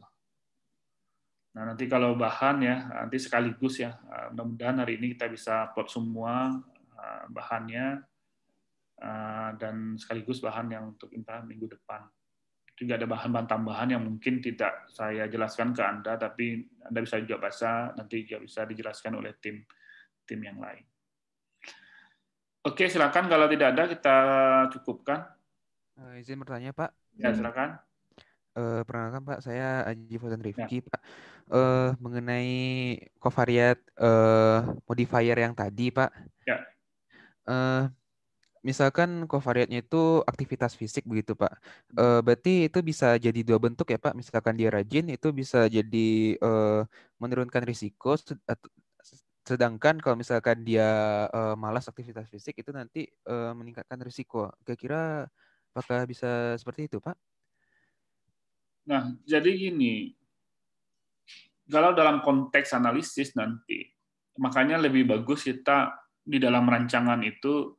Nah, nanti kalau bahan ya, nanti sekaligus ya. Mudah-mudahan hari ini kita bisa upload semua bahannya dan sekaligus bahan yang untuk impian minggu depan. Juga ada bahan-bahan tambahan yang mungkin tidak saya jelaskan ke Anda, tapi Anda bisa juga baca, nanti juga bisa dijelaskan oleh tim yang lain. Oke, silakan kalau tidak ada kita cukupkan. Izin bertanya, Pak. Ya, silakan. Perkenalkan Pak, saya Aji Fauzan Rifki, Ya. Pak. Mengenai covariate modifier yang tadi, Pak. Ya. Misalkan covariate-nya itu aktivitas fisik begitu, Pak. Berarti itu bisa jadi dua bentuk ya, Pak. Misalkan dia rajin, itu bisa jadi menurunkan risiko. Sedangkan kalau misalkan dia malas aktivitas fisik, itu nanti meningkatkan risiko. Kira-kira apakah bisa seperti itu, Pak? Nah, jadi gini, kalau dalam konteks analisis nanti, makanya lebih bagus kita di dalam rancangan itu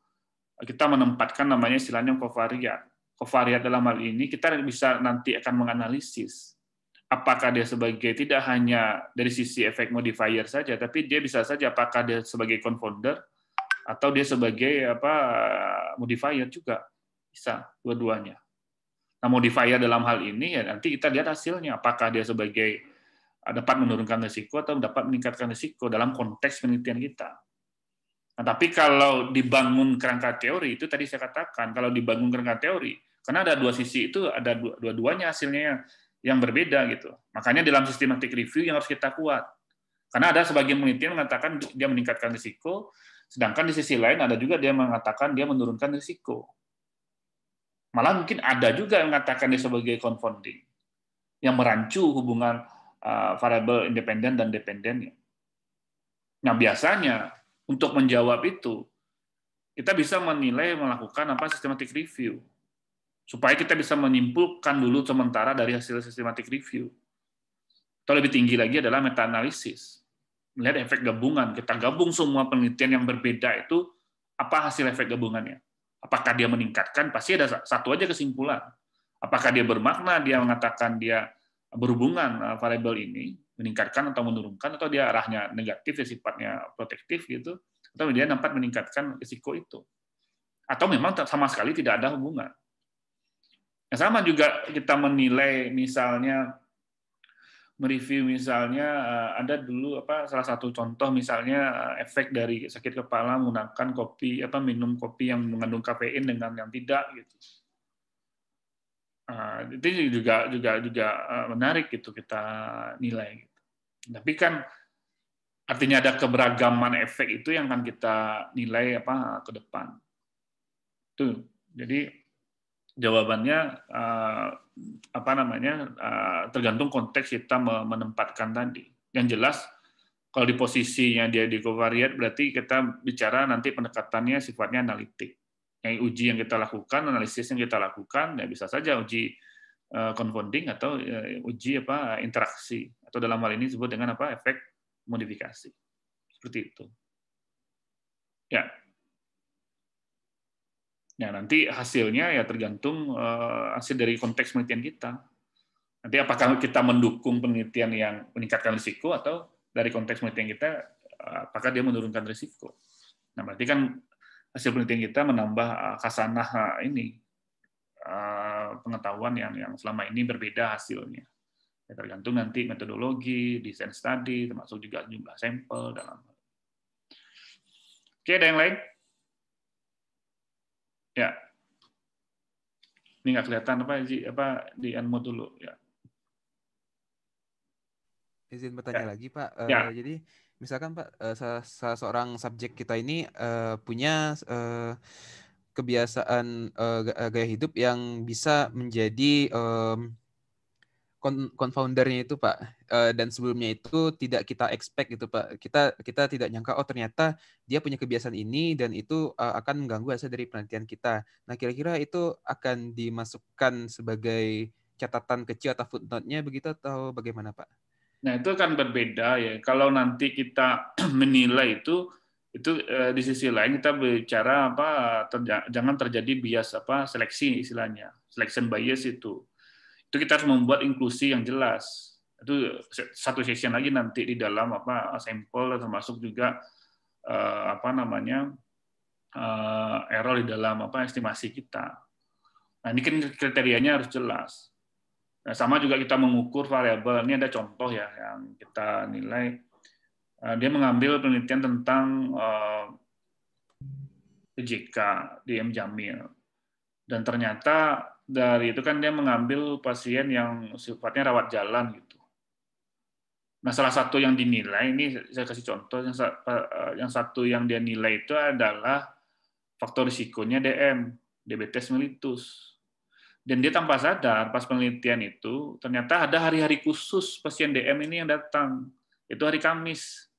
kita menempatkan namanya istilahnya covariat. Covariat dalam hal ini kita bisa nanti akan menganalisis apakah dia sebagai tidak hanya dari sisi efek modifier saja, tapi dia bisa saja apakah dia sebagai confounder atau dia sebagai apa modifier juga bisa dua-duanya. Nah, modifier dalam hal ini ya nanti kita lihat hasilnya apakah dia sebagai dapat menurunkan risiko atau dapat meningkatkan risiko dalam konteks penelitian kita. Nah, tapi kalau dibangun kerangka teori itu tadi saya katakan kalau dibangun kerangka teori karena ada dua sisi itu ada dua-duanya hasilnya yang berbeda gitu. Makanya dalam systematic review yang harus kita kuat. Karena ada sebagian penelitian mengatakan dia meningkatkan risiko, sedangkan di sisi lain ada juga dia mengatakan dia menurunkan risiko. Malah mungkin ada juga yang mengatakan dia sebagai confounding, yang merancu hubungan variabel independen dan dependennya. Nah, biasanya untuk menjawab itu, kita bisa menilai melakukan systematic review, supaya kita bisa menyimpulkan dulu sementara dari hasil systematic review. Atau lebih tinggi lagi adalah meta-analisis. Melihat efek gabungan. Kita gabung semua penelitian yang berbeda itu, apa hasil efek gabungannya? Apakah dia meningkatkan? Pasti ada satu aja kesimpulan. Apakah dia bermakna, dia mengatakan dia berhubungan variabel ini, meningkatkan atau menurunkan, atau dia arahnya negatif, ya sifatnya protektif, gitu, atau dia dapat meningkatkan risiko itu. Atau memang sama sekali tidak ada hubungan. Nah, sama juga kita menilai, misalnya, mereview misalnya ada dulu salah satu contoh misalnya efek dari sakit kepala menggunakan kopi minum kopi yang mengandung kafein dengan yang tidak gitu. Itu juga menarik gitu kita nilai. Gitu. Tapi kan artinya ada keberagaman efek itu yang akan kita nilai ke depan. Tuh. Jadi jawabannya tergantung konteks kita menempatkan tadi. Yang jelas kalau di posisinya dia di covariate berarti kita bicara nanti pendekatannya sifatnya analitik. Yang uji yang kita lakukan, analisis yang kita lakukan ya bisa saja uji confounding atau uji interaksi atau dalam hal ini disebut dengan efek modifikasi. Seperti itu. Ya. Ya, nanti hasilnya ya tergantung hasil dari konteks penelitian kita. Nanti apakah kita mendukung penelitian yang meningkatkan risiko atau dari konteks penelitian kita apakah dia menurunkan risiko. Nah, berarti kan hasil penelitian kita menambah khasanah pengetahuan yang selama ini berbeda hasilnya. Ya, tergantung nanti metodologi, desain studi, termasuk juga jumlah sampel dalam. Oke, ada yang lain? Ya, ini nggak kelihatan di unmute dulu ya. Izin bertanya lagi Pak. Ya. Jadi misalkan Pak, salah seorang subjek kita ini punya kebiasaan gaya hidup yang bisa menjadi confoundernya itu Pak, dan sebelumnya itu tidak kita expect gitu Pak. Kita tidak nyangka ternyata dia punya kebiasaan ini dan itu akan mengganggu hasil dari penelitian kita. Nah, kira-kira itu akan dimasukkan sebagai catatan kecil atau footnote-nya begitu atau bagaimana Pak? Nah, itu kan berbeda ya. Kalau nanti kita menilai itu di sisi lain kita bicara jangan terjadi bias seleksi istilahnya, selection bias itu kita harus membuat inklusi yang jelas. Itu satu session lagi nanti di dalam sampel, termasuk juga error di dalam estimasi kita. Nah, ini kan kriterianya harus jelas. Nah, sama juga kita mengukur variabel. Ini ada contoh ya yang kita nilai. Dia mengambil penelitian tentang PJK di M. Jamil. Dan ternyata dari itu kan dia mengambil pasien yang sifatnya rawat jalan gitu. Nah, salah satu yang dinilai, ini saya kasih contoh, yang satu yang dia nilai itu adalah faktor risikonya DM, diabetes mellitus. Dan dia tanpa sadar pas penelitian itu, ternyata ada hari-hari khusus pasien DM ini yang datang. Itu hari Kamis.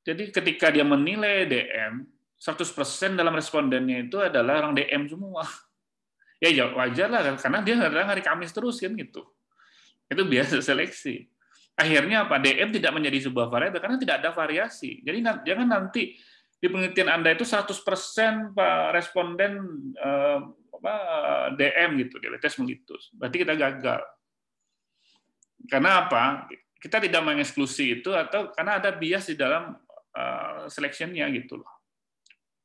Jadi ketika dia menilai DM, 100% dalam respondennya itu adalah orang DM semua. Ya wajar lah, karena dia adalah hari Kamis terus kan gitu. Itu biasa seleksi. Akhirnya DM tidak menjadi sebuah variabel karena tidak ada variasi. Jadi jangan nanti di penelitian Anda itu 100% responden DM gitu, diabetes mellitus. Berarti kita gagal. Karena apa? Kita tidak mengeksklusi itu atau karena ada bias di dalam selection-nya gitu loh.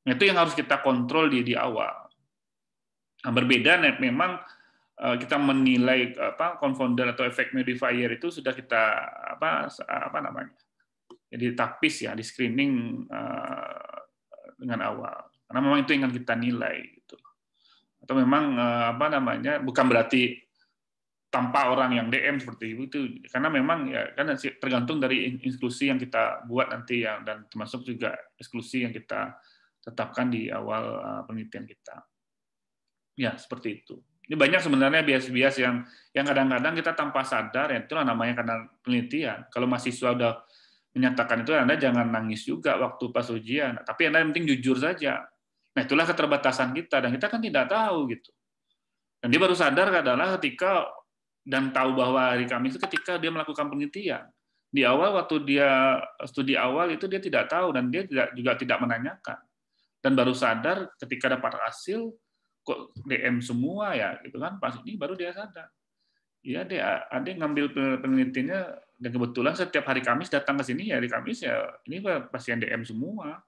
Itu yang harus kita kontrol di awal. Nah, berbeda memang kita menilai confounder atau effect modifier itu sudah kita jadi tapis ya, di screening dengan awal. Karena memang itu yang akan kita nilai gitu. Atau memang bukan berarti tanpa orang yang DM seperti itu, karena memang ya kan tergantung dari inklusi yang kita buat nanti ya, dan termasuk juga eksklusi yang kita tetapkan di awal penelitian kita. Ya, seperti itu. Ini banyak sebenarnya bias-bias yang kadang-kadang kita tanpa sadar, ya itulah namanya karena penelitian. Kalau mahasiswa udah menyatakan itu, Anda jangan nangis juga waktu pas ujian, tapi Anda yang penting jujur saja. Nah, itulah keterbatasan kita, dan kita kan tidak tahu gitu. Dan dia baru sadar adalah ketika dan tahu bahwa hari Kamis itu ketika dia melakukan penelitian. Di awal waktu dia studi awal itu dia tidak tahu dan dia juga tidak menanyakan. Dan baru sadar ketika dapat hasil kok DM semua ya gitu kan, pas ini baru dia sadar. Iya, dia ngambil penelitiannya dan kebetulan setiap hari Kamis datang ke sini ya hari Kamis ya ini pasien DM semua.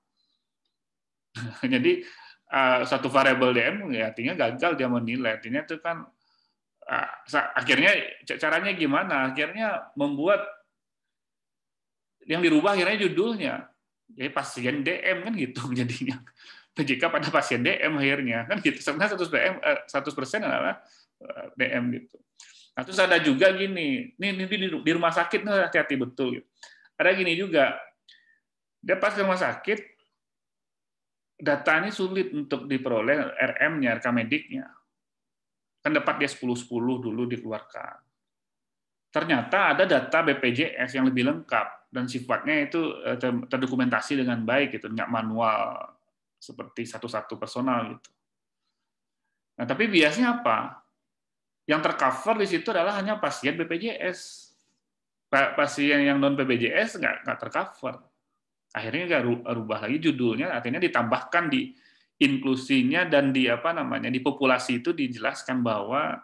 Jadi satu variabel DM ya artinya gagal dia menilai. Artinya itu kan akhirnya caranya gimana? Akhirnya membuat yang dirubah akhirnya judulnya. Jadi pasien DM kan gitu jadinya. PJK pada pasien DM akhirnya kan gitu. Sebenarnya 100% adalah DM gitu. Nah, terus ada juga gini, ini di rumah sakit nih hati-hati betul gitu. Ada gini juga. Dia pas ke rumah sakit data ini sulit untuk diperoleh RM-nya, rekam mediknya. Kan dapat dia 10-10 dulu dikeluarkan. Ternyata ada data BPJS yang lebih lengkap dan sifatnya itu terdokumentasi dengan baik gitu, nggak manual seperti satu-satu personal gitu. Nah, tapi biasanya apa? Yang tercover di situ adalah hanya pasien BPJS. Pasien yang non BPJS nggak tercover. Akhirnya nggak rubah lagi judulnya, artinya ditambahkan di inklusinya dan di di populasi itu dijelaskan bahwa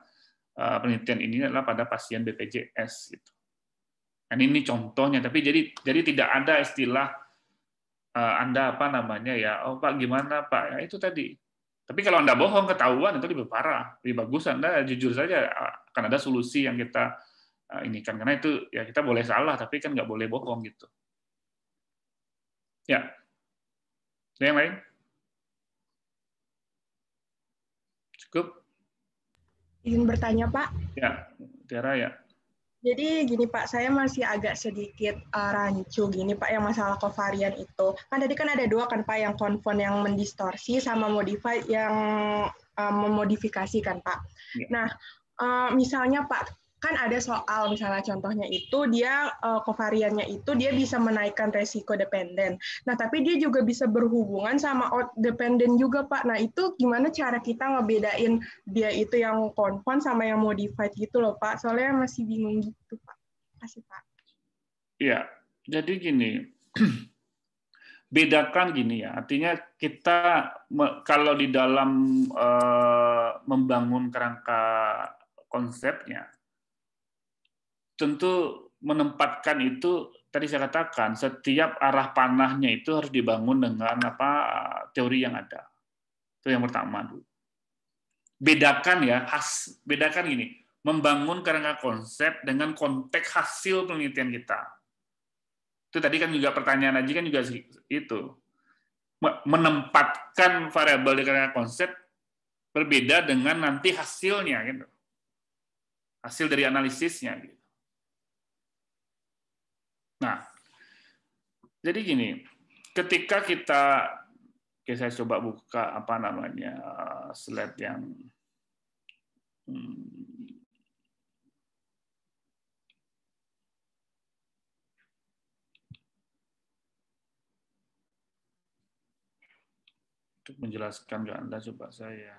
penelitian ini adalah pada pasien BPJS gitu. Dan ini contohnya, tapi jadi tidak ada istilah Anda oh Pak gimana Pak, ya itu tadi. Tapi kalau Anda bohong ketahuan itu lebih parah, lebih bagus Anda jujur saja, akan ada solusi yang kita ini kan, karena itu ya kita boleh salah tapi kan nggak boleh bohong gitu. Ya, ada yang lain? Cukup? Izin bertanya, Pak. Ya, Tiara ya. Jadi gini Pak, saya masih agak sedikit rancu gini Pak, yang masalah covarian itu. Kan tadi kan ada dua kan Pak, yang confound yang mendistorsi sama modify yang memodifikasi kan Pak. Ya. Nah, misalnya Pak, kan ada soal misalnya contohnya itu dia kovariannya itu dia bisa menaikkan resiko dependen. Nah, tapi dia juga bisa berhubungan sama out dependen juga, Pak. Nah, itu gimana cara kita ngebedain dia itu yang konfon sama yang modified gitu loh, Pak. Soalnya masih bingung gitu, Pak. Kasih, Pak. Iya, jadi gini, bedakan gini ya, artinya kita kalau di dalam membangun kerangka konsepnya, tentu menempatkan itu tadi saya katakan setiap arah panahnya itu harus dibangun dengan teori yang ada. Itu yang pertama dulu. Bedakan ya, bedakan gini, membangun kerangka konsep dengan konteks hasil penelitian kita. Itu tadi kan juga pertanyaan Aji kan juga itu. Menempatkan variabel di kerangka konsep berbeda dengan nanti hasilnya gitu. Hasil dari analisisnya gitu. Nah, jadi gini, ketika kita, oke saya coba buka slide yang untuk menjelaskan ke Anda, coba saya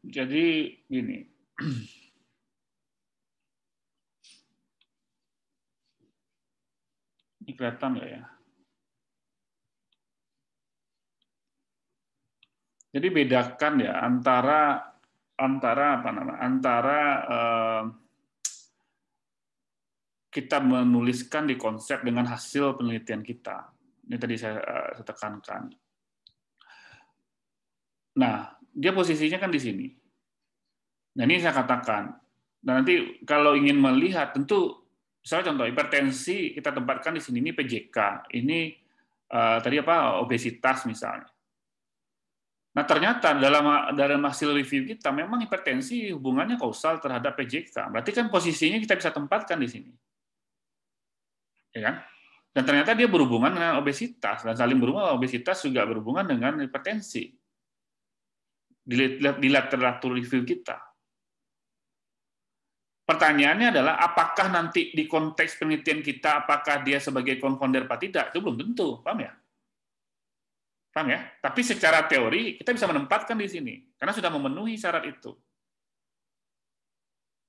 jadi gini. Ini kelihatan nggak ya? Jadi bedakan ya antara kita menuliskan di konsep dengan hasil penelitian kita. Ini tadi saya tekankan. Nah, dia posisinya kan di sini. Nah, ini saya katakan. Dan nanti kalau ingin melihat, tentu misalnya contoh hipertensi kita tempatkan di sini, ini PJK, ini tadi obesitas misalnya. Nah, ternyata dalam hasil review kita memang hipertensi hubungannya kausal terhadap PJK. Berarti kan posisinya kita bisa tempatkan di sini. Ya kan? Dan ternyata dia berhubungan dengan obesitas, dan saling berhubungan, obesitas juga berhubungan dengan hipertensi. Di literatur review kita. Pertanyaannya adalah, apakah nanti di konteks penelitian kita, apakah dia sebagai confounder apa tidak? Itu belum tentu, paham ya? Paham ya? Tapi secara teori, kita bisa menempatkan di sini, karena sudah memenuhi syarat itu.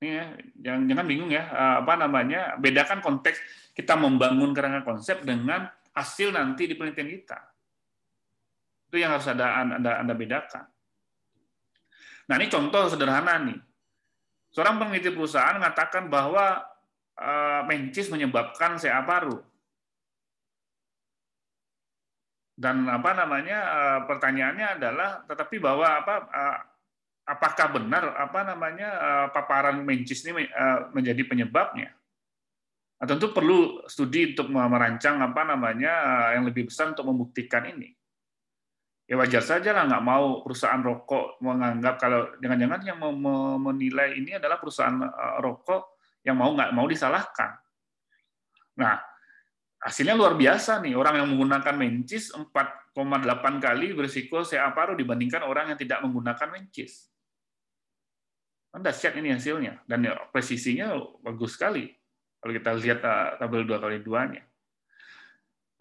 Ini ya, jangan bingung ya, bedakan konteks kita membangun kerangka konsep dengan hasil nanti di penelitian kita. Itu yang harus Anda bedakan. Nah, ini contoh sederhana nih. Seorang peneliti perusahaan mengatakan bahwa mencis menyebabkan CA paru. Dan pertanyaannya adalah, tetapi bahwa apakah benar paparan mencis ini menjadi penyebabnya? Nah, tentu perlu studi untuk merancang yang lebih besar untuk membuktikan ini. Ya wajar saja lah, nggak mau perusahaan rokok menganggap kalau jangan-jangan yang menilai ini adalah perusahaan rokok yang nggak mau disalahkan. Nah, hasilnya luar biasa nih, orang yang menggunakan mencis 4,8 kali berisiko CA paru dibandingkan orang yang tidak menggunakan mencis. Kan dahsyat ini hasilnya, dan presisinya bagus sekali kalau kita lihat tabel 2x2-nya.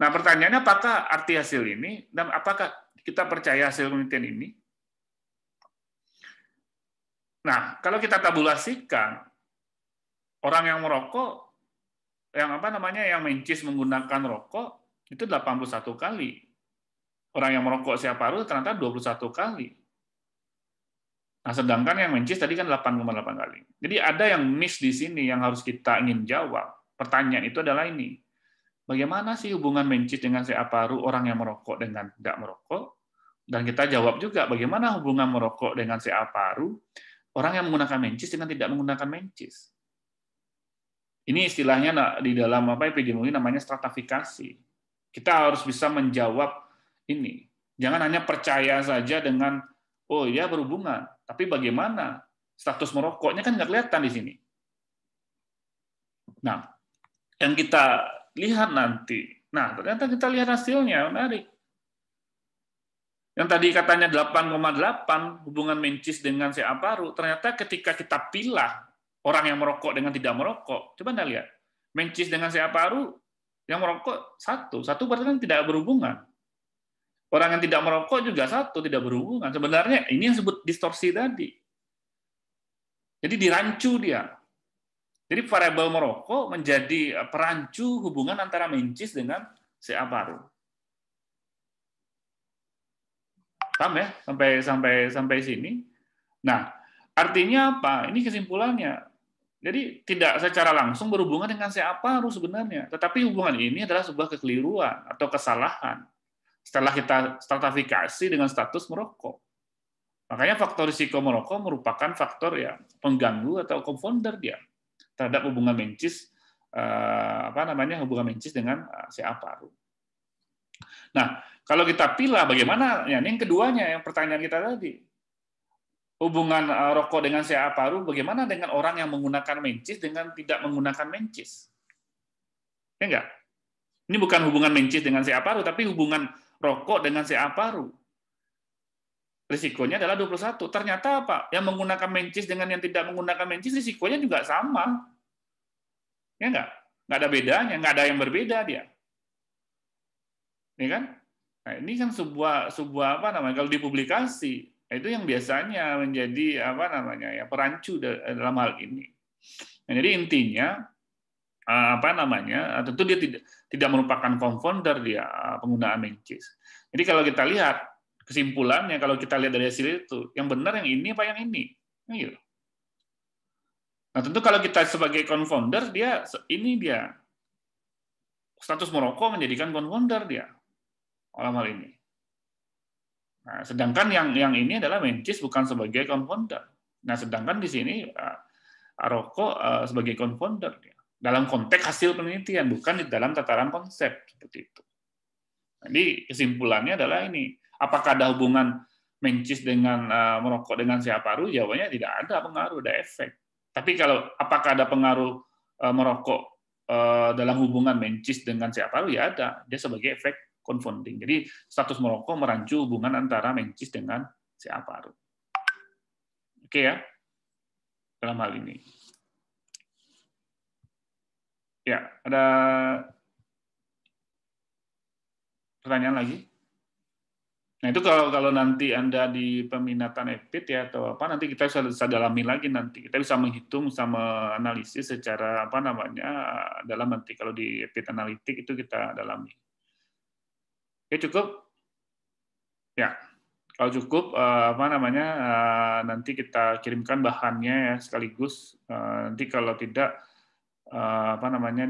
Nah, pertanyaannya apakah arti hasil ini, dan apakah kita percaya hasil penelitian ini? Nah, kalau kita tabulasikan, orang yang merokok, yang mencis menggunakan rokok, itu 81 kali. Orang yang merokok CA paru ternyata 21 kali. Nah, sedangkan yang mencis tadi kan 8,8 kali. Jadi ada yang miss di sini yang harus kita ingin jawab. Pertanyaan itu adalah ini. Bagaimana sih hubungan mencis dengan CA paru orang yang merokok dengan tidak merokok? Dan kita jawab juga bagaimana hubungan merokok dengan CA paru orang yang menggunakan mencis dengan tidak menggunakan mencis. Ini istilahnya di dalam epidemiologi namanya stratifikasi. Kita harus bisa menjawab ini. Jangan hanya percaya saja dengan oh ya berhubungan, tapi bagaimana status merokoknya kan nggak kelihatan di sini. Nah, yang kita lihat nanti, nah ternyata kita lihat hasilnya, menarik. Yang tadi katanya 8,8 hubungan mencis dengan CA paru, ternyata ketika kita pilah orang yang merokok dengan tidak merokok, coba Anda lihat, mencis dengan CA paru, yang merokok satu berarti kan tidak berhubungan. Orang yang tidak merokok juga satu, tidak berhubungan. Sebenarnya ini yang disebut distorsi tadi. Jadi dirancu dia. Jadi variabel merokok menjadi perancu hubungan antara mencis dengan CA paru. Paham ya sampai sini? Nah, artinya apa? Ini kesimpulannya. Jadi tidak secara langsung berhubungan dengan CA paru sebenarnya, tetapi hubungan ini adalah sebuah kekeliruan atau kesalahan setelah kita stratifikasi dengan status merokok. Makanya faktor risiko merokok merupakan faktor ya pengganggu atau confounder dia terhadap hubungan mencis hubungan mencis dengan CA paru. Nah, kalau kita pilih bagaimana? Ya, ini yang keduanya, yang pertanyaan kita tadi. Hubungan rokok dengan CA paru, bagaimana dengan orang yang menggunakan mencis dengan tidak menggunakan mencis? Ya enggak? Ini bukan hubungan mencis dengan CA paru, tapi hubungan rokok dengan CA paru. Risikonya adalah 21. Ternyata apa? Yang menggunakan mencis dengan yang tidak menggunakan mencis, risikonya juga sama. Ya enggak? Enggak ada bedanya, enggak ada yang berbeda dia. Ya kan? Nah, ini kan sebuah kalau dipublikasi itu yang biasanya menjadi perancu dalam hal ini. Nah, jadi intinya tentu dia tidak merupakan confounder dia penggunaan mencis. Jadi kalau kita lihat kesimpulannya, kalau kita lihat dari hasil itu, yang benar yang ini apa yang ini? Gitu. Nah, tentu kalau kita sebagai confounder dia status merokok menjadikan confounder dia dalam hal ini. Nah, sedangkan yang ini adalah mencis bukan sebagai confounder. Nah, sedangkan di sini rokok sebagai confounder ya. Dalam konteks hasil penelitian, bukan di dalam tataran konsep seperti itu. Jadi kesimpulannya adalah ini, apakah ada hubungan mencis dengan merokok dengan CA paru? Jawabannya tidak ada pengaruh, ada efek. Tapi kalau apakah ada pengaruh merokok dalam hubungan mencis dengan CA paru? Ya ada, dia sebagai efek confounding. Jadi status merokok merancu hubungan antara mencis dengan CA paru. Oke ya, dalam hal ini. Ya, ada pertanyaan lagi? Nah itu kalau nanti Anda di peminatan EPID ya atau apa, nanti kita bisa dalami lagi nanti. Kita bisa menghitung, bisa menganalisis secara dalam nanti kalau di EPID analitik itu kita dalami. Oke, cukup? Ya, kalau cukup nanti kita kirimkan bahannya ya sekaligus. Nanti kalau tidak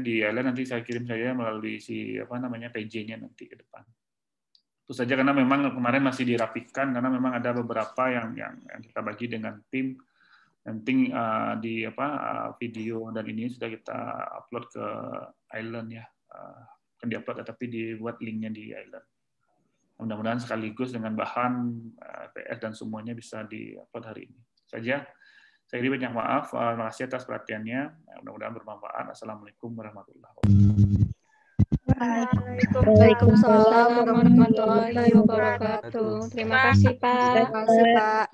di Ellen nanti saya kirim saja melalui PJ-nya nanti ke depan. Itu saja karena memang kemarin masih dirapikan karena memang ada beberapa yang kita bagi dengan tim. Nanti video dan ini sudah kita upload ke Island ya. Kan diupload tapi dibuat linknya di Island. Mudah-mudahan sekaligus dengan bahan PS dan semuanya bisa diupload hari ini. Saja. Saya beri banyak maaf. Terima kasih atas perhatiannya. Mudah-mudahan bermanfaat. Assalamualaikum warahmatullahi wabarakatuh. Waalaikumsalam warahmatullahi wabarakatuh. Terima kasih, Pak. Terima kasih, Pak.